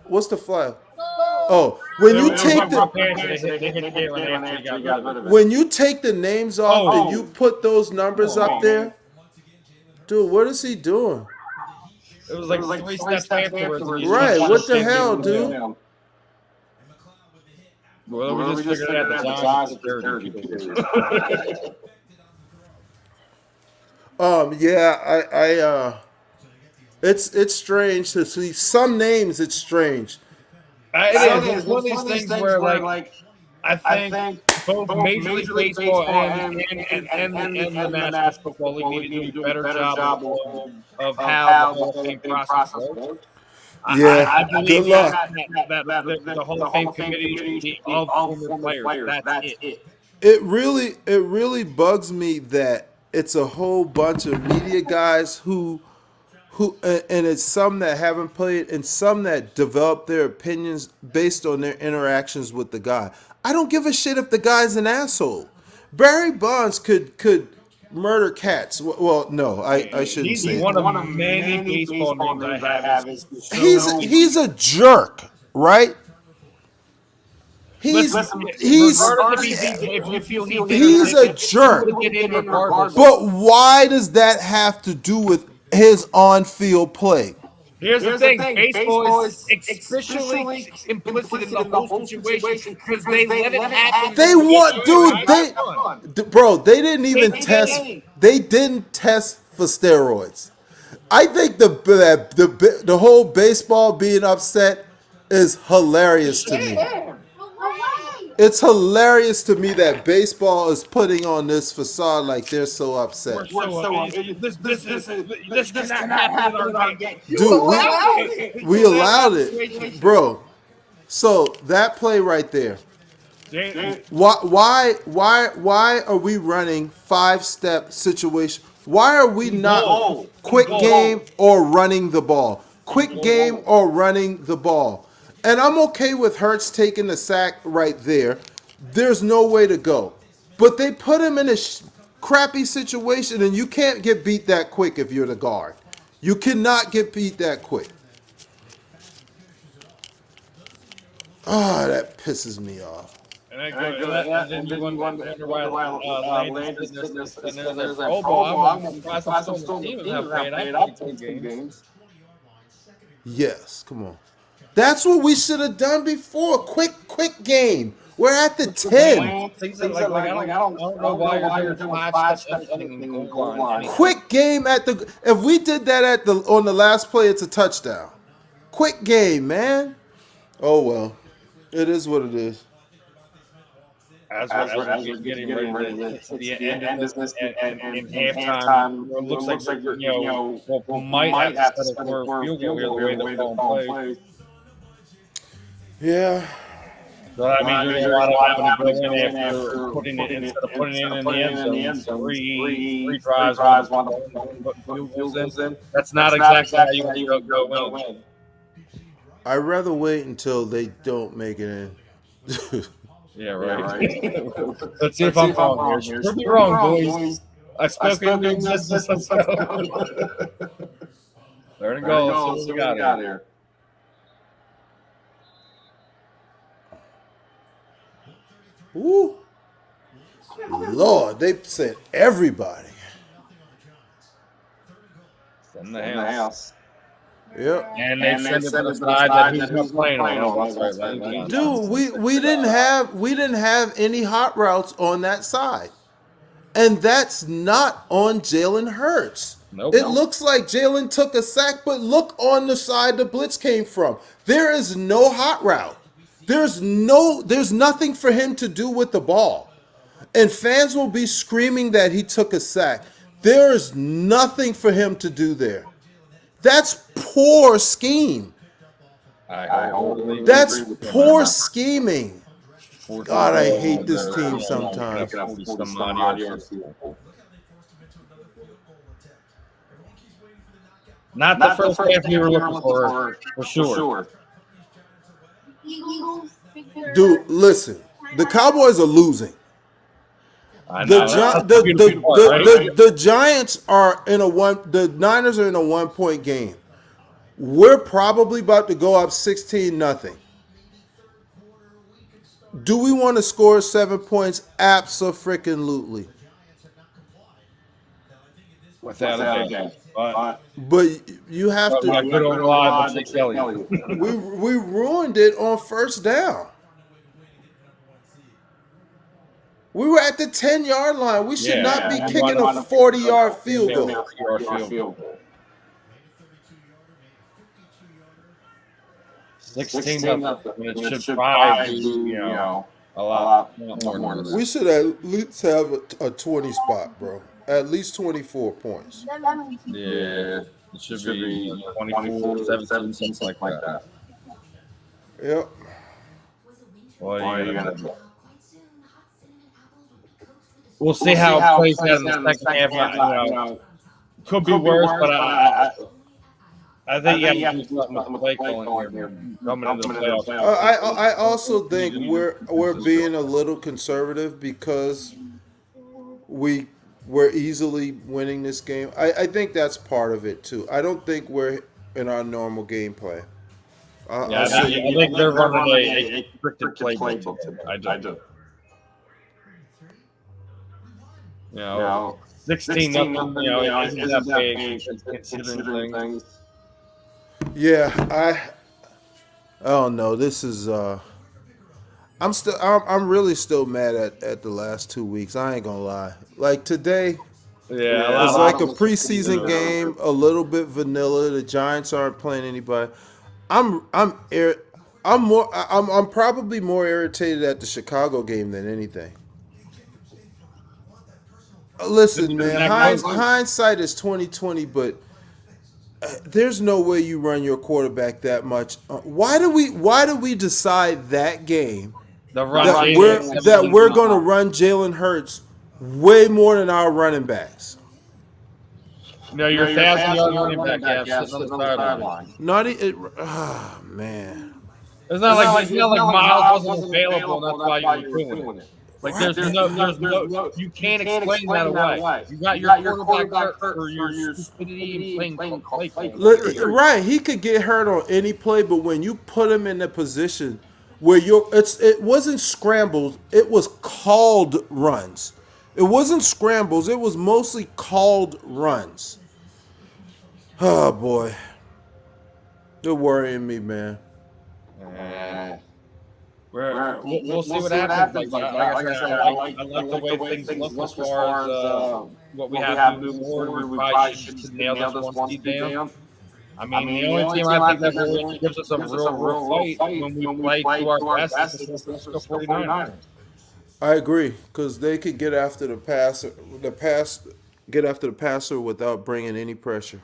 what's the flag? Oh, when you take the names off and you put those numbers up there, dude, what is he doing? It was like 3 steps afterwards. Right, what the hell, dude? Well, we just figured out the Giants are dirty. Yeah, it's strange to see some names. It's strange. It is. It's one of these things where, like, I think both Major League Baseball and the National Football League need to do a better job of how the Hall of Fame process works. Yeah, I good believe luck. the Hall of Fame committee should be of former players. That's it. It really bugs me that it's a whole bunch of media guys and it's some that haven't played and some that develop their opinions based on their interactions with the guy. I don't give a shit if the guy's an asshole. Barry Bonds could murder cats. Well, no, I shouldn't He's say one it. of many baseball names I have. He's a jerk, right? He's Regardless if you feel he did he's a jerk. he would get in regardless. But why does that have to do with his on-field play? Here's the thing: baseball is especially implicit in the whole situation because they let it happen. They want, bro. They didn't even They test. didn't. They didn't test for steroids. I think the whole baseball being upset is hilarious to me. It's hilarious to me that baseball is putting on this facade like they're so upset. This cannot happen in our game. Dude, we allowed it, bro. So that play right there. Why are we running 5-step situation? Why are we not quick game or running the ball? Quick game or running the ball. And I'm okay with Hurts taking the sack right there. There's no way to go. But they put him in a crappy situation, and you can't get beat that quick if you're the guard. You cannot get beat that quick. Ah, that pisses me off. And then you wonder why Landon's sitting there like, oh, boy, I'm surprised I'm still on the team and not playing. I played 10 games. Yes, come on. That's what we should have done before. Quick game. We're at the 10. I don't know why you're doing 5 steps in the goal line. Quick game at the. If we did that on the last play, it's a touchdown. Quick game, man. Oh well, it is what it is. As we're getting ready to the end of this and halftime, it looks like we might have to settle for a field goal here the way the ball plays. Yeah. So I mean, there's a lot of having to go in after putting it in the end zone. Three drives, one field goals in. That's not exactly how you want to go in. I'd rather wait until they don't make it in. Yeah, right. Let's see if I'm wrong here. Could be wrong, boys. I spoke into existence. Let's go. There it goes. Let's see what we got here. Ooh. Lord, they sent everybody. In the house. Yep. And they send it to the side that he's not playing on. Dude, we didn't have any hot routes on that side. And that's not on Jalen Hurts. Nope. It looks like Jalen took a sack, but look on the side the blitz came from. There is no hot route. There's nothing for him to do with the ball. And fans will be screaming that he took a sack. There is nothing for him to do there. That's poor scheme. That's poor scheming. God, I hate this team sometimes. Not the first half we were looking for sure. Dude, listen. The Cowboys are losing. The Giants are in the Niners are in a 1-point game. We're probably about to go up 16-0. Do we want to score 7 points? Abso-freaking-lutely. Without a doubt. But you have to. We, we ruined it on first down. at the 10-yard line. We should not be you kicking want a to 40-yard field goal. 40-yard field goal. 16 nothing. It should probably be, a lot more than this. We should at least have a 20 spot, bro. At least 24 points. Yeah, it should be 24, 17, something like that. Yep. What are you gonna do? We'll see how it plays out in the second half. Could be worse, but I think you have to do something with play calling here coming into the playoffs. I also think we're being a little conservative because we're easily winning this game. I think that's part of it too. I don't think we're in our normal game plan. I think they're running a scripted playbook today. I do. 16 nothing. Isn't that big considering things? Yeah, I don't know. This is I'm really still mad at the last 2 weeks. I ain't gonna lie. Like today, it's like a preseason game, a little bit vanilla. The Giants aren't playing anybody. I'm probably more irritated at the Chicago game than anything. Listen, man, hindsight is 20/20, but there's no way you run your quarterback that much. Why do we decide that game that we're going to run Jalen Hurts way more than our running backs? No, you're 1,000-yard running back, sitting on the sideline. Man. It's not like Miles wasn't available, and that's why you're doing it. Like there's no, you can't explain that away. You got your quarterback hurt for your stupidity in playing play. Right, he could get hurt on any play, but when you put him in a position where it wasn't scrambles, it was called runs. It wasn't scrambles, it was mostly called runs. Oh boy, they're worrying me, man. We'll see what happens. Like I said, I like the way things look as far as what we have moving forward. We probably should nail this one seed down. I mean, the only team I think that really gives us a real fight when we play to our best is the San Francisco 49ers. I agree, because they could get after the passer without bringing any pressure.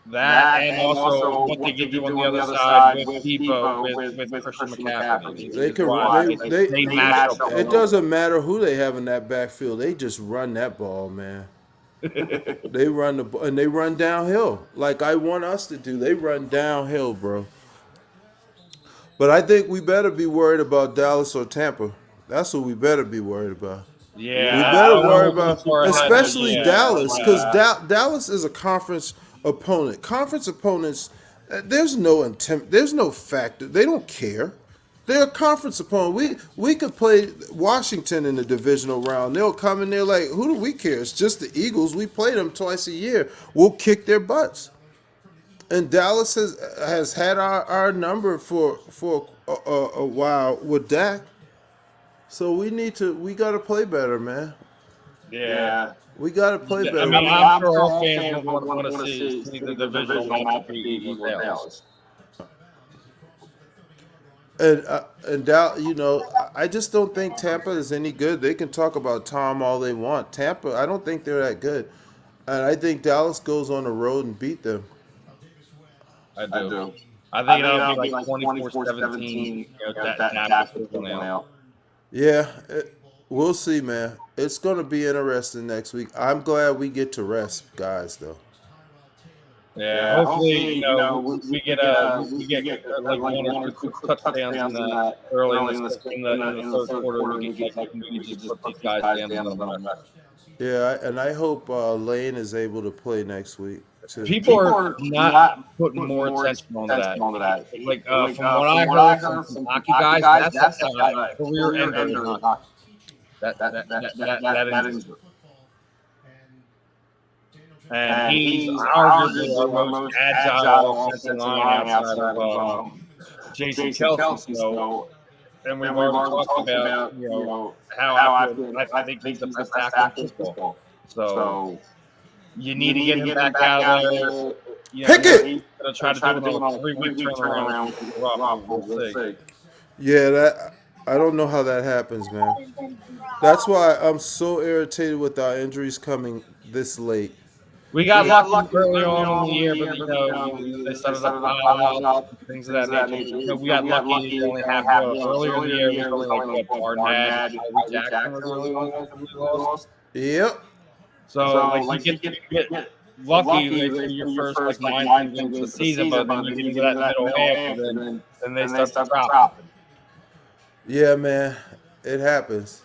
That and also what they give you on the other side with Depot, with Christian McCaffrey. It doesn't matter who they have in that backfield. They just run that ball, man. They run the ball, and they run downhill like I want us to do. They run downhill, bro. But I think we better be worried about Dallas or Tampa. That's what we better be worried about. Yeah, we better worry about, especially Dallas, because Dallas is a conference opponent. Conference opponents, there's no factor. They don't care. They're a conference opponent. We could play Washington in the divisional round. They'll come in there like, who do we care? It's just the Eagles. We play them twice a year. We'll kick their butts. And Dallas has had our number for a while with Dak. So we got to play better, man. Yeah. We got to play better. I mean, I'm sure all fans want to see the divisional matchup be Dallas. And Dallas, I just don't think Tampa is any good. They can talk about Tom all they want. Tampa, I don't think they're that good. And I think Dallas goes on the road and beat them. I do. I think it'll be like 24-17. That Yeah, we'll see, man. It's going to be interesting next week. I'm glad we get to rest guys, though. Yeah, hopefully, we get like one or two touchdowns in the early in the third quarter. We can just put these guys down. Yeah, and I hope Lane is able to play next week too. People are not putting more attention on that. Like from what I heard from some hockey guys, that's a career ender. That injury. And he's arguably our most agile offensive line outside of Jason Kelce. So and we've already talked about, how I think he's the best tackle in football. So you need to get him back out there. Pick it. He's gonna try to do it on a 3-week turnaround. We'll see. Yeah, that I don't know how that happens, man. That's why I'm so irritated with our injuries coming this late. We got lucky early on in the year, but they started up piling up, things of that nature. We got lucky to only have earlier in the year. It was only like what Barnett, Tyree Jackson was the only one that we lost. Yep. So like you get lucky like, for your first like 9 games of the season, but then you get into that middle half, and then they start to drop. Yeah, man, it happens.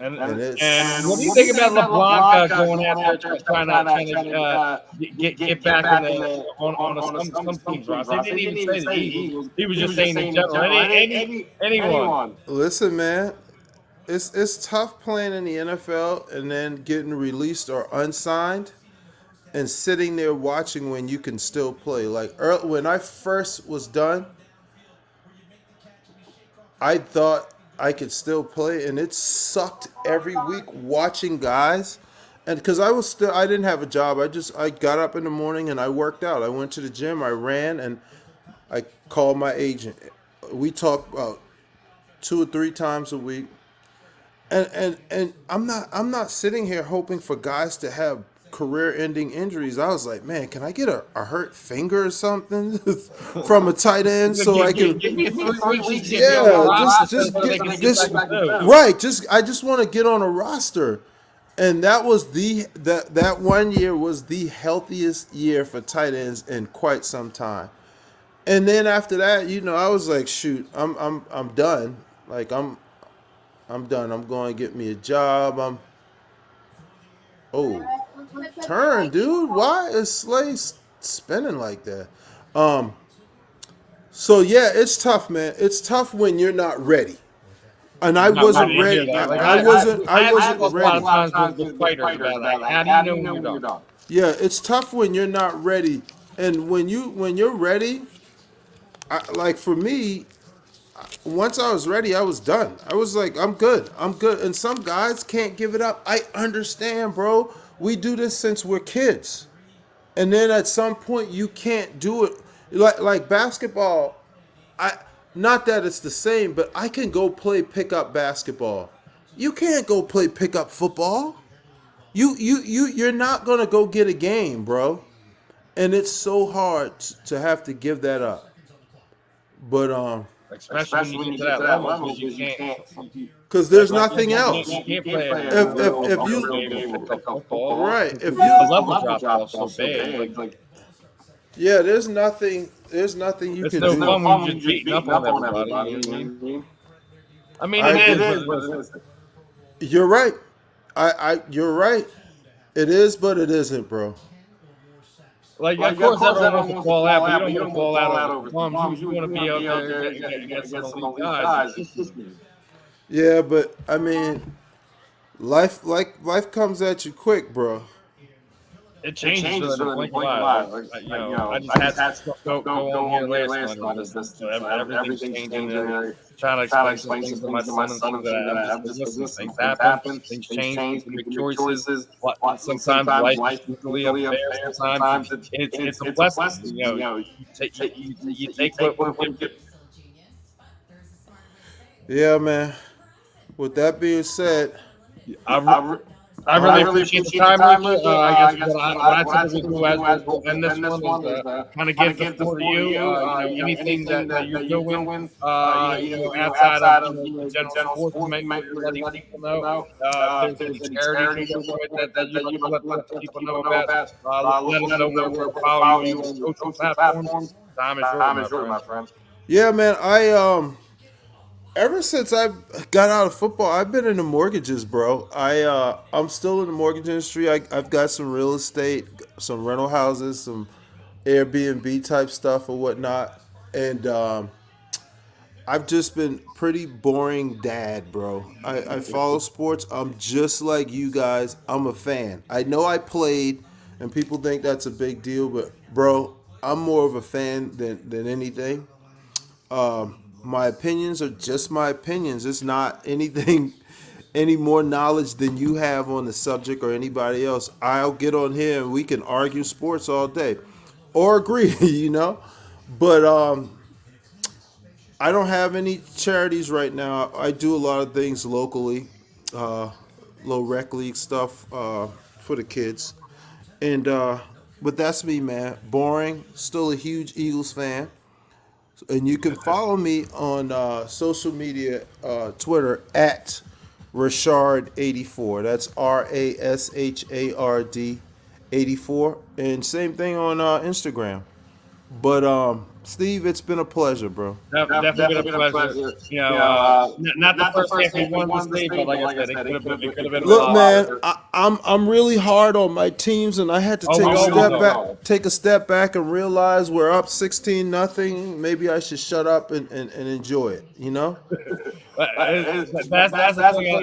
And what do you think about LeBlanc going out there trying to get back in the on some teams, Ross? He didn't even say the Eagles. He was just saying in general. Anyone. Listen, man, it's tough playing in the NFL and then getting released or unsigned and sitting there watching when you can still play. Like when I first was done, I thought I could still play, and it sucked every week watching guys. And because I didn't have a job. I got up in the morning and I worked out. I went to the gym, I ran, and I called my agent. We talked about 2 or 3 times a week. And I'm not sitting here hoping for guys to have career-ending injuries. I was like, man, can I get a hurt finger or something from a tight end so I can? Give me 3 weeks. I just want to get on a roster, and that was that 1 year was the healthiest year for tight ends in quite some time. And then after that, I was like, shoot, I'm done. Like I'm done. I'm going to get me a job. Turn, dude. Why is Slay spinning like that? So yeah, it's tough, man. It's tough when you're not ready. And I wasn't ready. I wasn't ready. A lot of times with fighters about that. How do you know when you're done? Yeah, it's tough when you're not ready. And when you're ready, like for me, once I was ready, I was done. I was like, I'm good. And some guys can't give it up. I understand, bro. We do this since we're kids. And then at some point you can't do it. Like basketball, not that it's the same, but I can go play pickup basketball. You can't go play pickup football. You're not gonna go get a game, bro. And it's so hard to have to give that up. But especially when you get to that level, because you can't. Because there's nothing else. You can't play if you right, if the you level drop off so bad, like yeah, there's nothing you it's can no do. fun when you're just beating up on everybody. I mean, it is. You're right. You're right. It is, but it isn't, bro. Like, of course, everyone wants to fall out, but you don't want to fall out over bums. You want to be out there against some elite guys. Yeah, but I mean, life comes at you quick, bro. It changes for the blink of an eye. I just had to go on here last night. Everything's changing. Trying to explain some things to my son and that listen, things happen, things change, people make choices. Sometimes life is really unfair. Sometimes it's a blessing. You take what we give. Yeah, man. With that being said, I really appreciate the time, Richard. I guess what I typically do as we'll end this one is kind of give the floor to you. Anything that you're doing, outside of general sports, to make letting people know. If there's charities that you'd like to let people know about, let us know where we'll follow you on social platforms. Time is yours, my friend. yeah, man. Ever since I got out of football, I've been in the mortgages, bro. I'm still in the mortgage industry. I've got some real estate, some rental houses, some Airbnb type stuff or whatnot, and I've just been pretty boring dad, bro. I follow sports. I'm just like you guys. I'm a fan. I know I played, and people think that's a big deal, but bro, I'm more of a fan than anything. My opinions are just my opinions. It's not anything, any more knowledge than you have on the subject or anybody else. I'll get on here and we can argue sports all day, or agree, you know. But I don't have any charities right now. I do a lot of things locally, low rec league stuff for the kids, and but that's me, man. Boring. Still a huge Eagles fan. And you can follow me on social media, Twitter at Rashard84. That's RASHARD 84. And same thing on Instagram. But Steve, it's been a pleasure, bro. Definitely been a pleasure. Not the first half we wanted to say, but like I said, it could have been a Look, lot man, longer. I'm really hard on my teams, and I had to Oh, we always are. take a step back, and realize we're up 16-0. Maybe I should shut up and enjoy it. You know? That's the thing.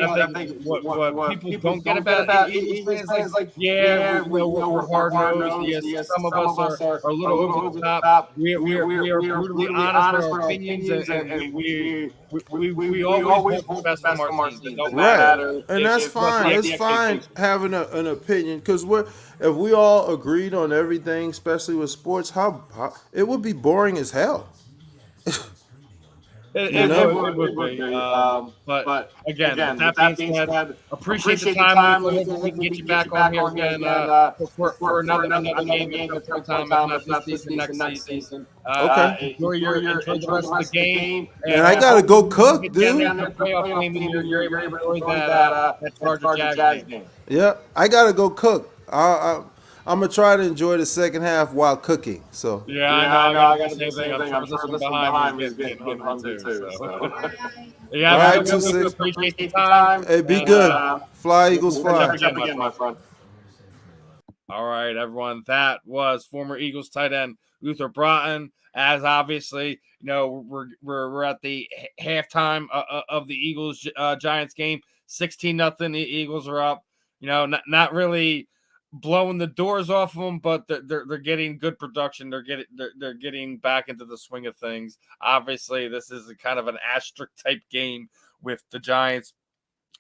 I think what people don't get about Eagles fans, like, yeah, we're hard nosed. Yes, some of us are a little over the top. We are brutally honest in our opinions, and we always want the best from our teams. It don't matter And that's what fine. It's the fine expectations. having an opinion because if we all agreed on everything, especially with sports, how it would be boring as hell. It would be. But again, with that being said, appreciate the time, Luther. Hopefully, we can get you back on here again for another game at some point in time, if not this season, next season. Enjoy the rest of the game, And I gotta go cook, get down there dude. for the playoff game, and you're able to enjoy that Charger Jazz game. Yeah, I gotta go cook. I'm gonna try to enjoy the second half while cooking. So Yeah, I know. I got the same thing. I'm sure this one behind me is getting hungry too. So. Yeah, all have a right, good one, Luther. 2-6. Appreciate the time. Hey, be And, good. Fly Eagles, we'll fly. catch up again, my friend. All right, everyone. That was former Eagles tight end Luthar Broughton. As obviously, we're at the halftime of the Eagles Giants game. 16-0. The Eagles are up. Not really blowing the doors off of them, but they're getting good production. They're getting back into the swing of things. Obviously, this is a kind of an asterisk type game with the Giants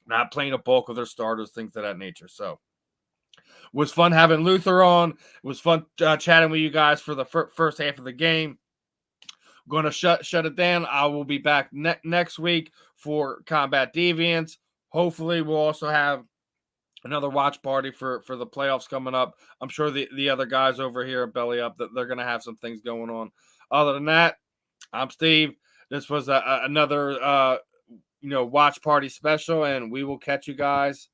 not playing a bulk of their starters, things of that nature. So. Was fun having Luthar on. It was fun chatting with you guys for the first half of the game. I'm going to shut it down. I will be back next week for Combat Deviants. Hopefully, we'll also have another watch party for the playoffs coming up. I'm sure the other guys over here at Belly Up, that they're going to have some things going on. Other than that, I'm Steve. This was another watch party special, and we will catch you guys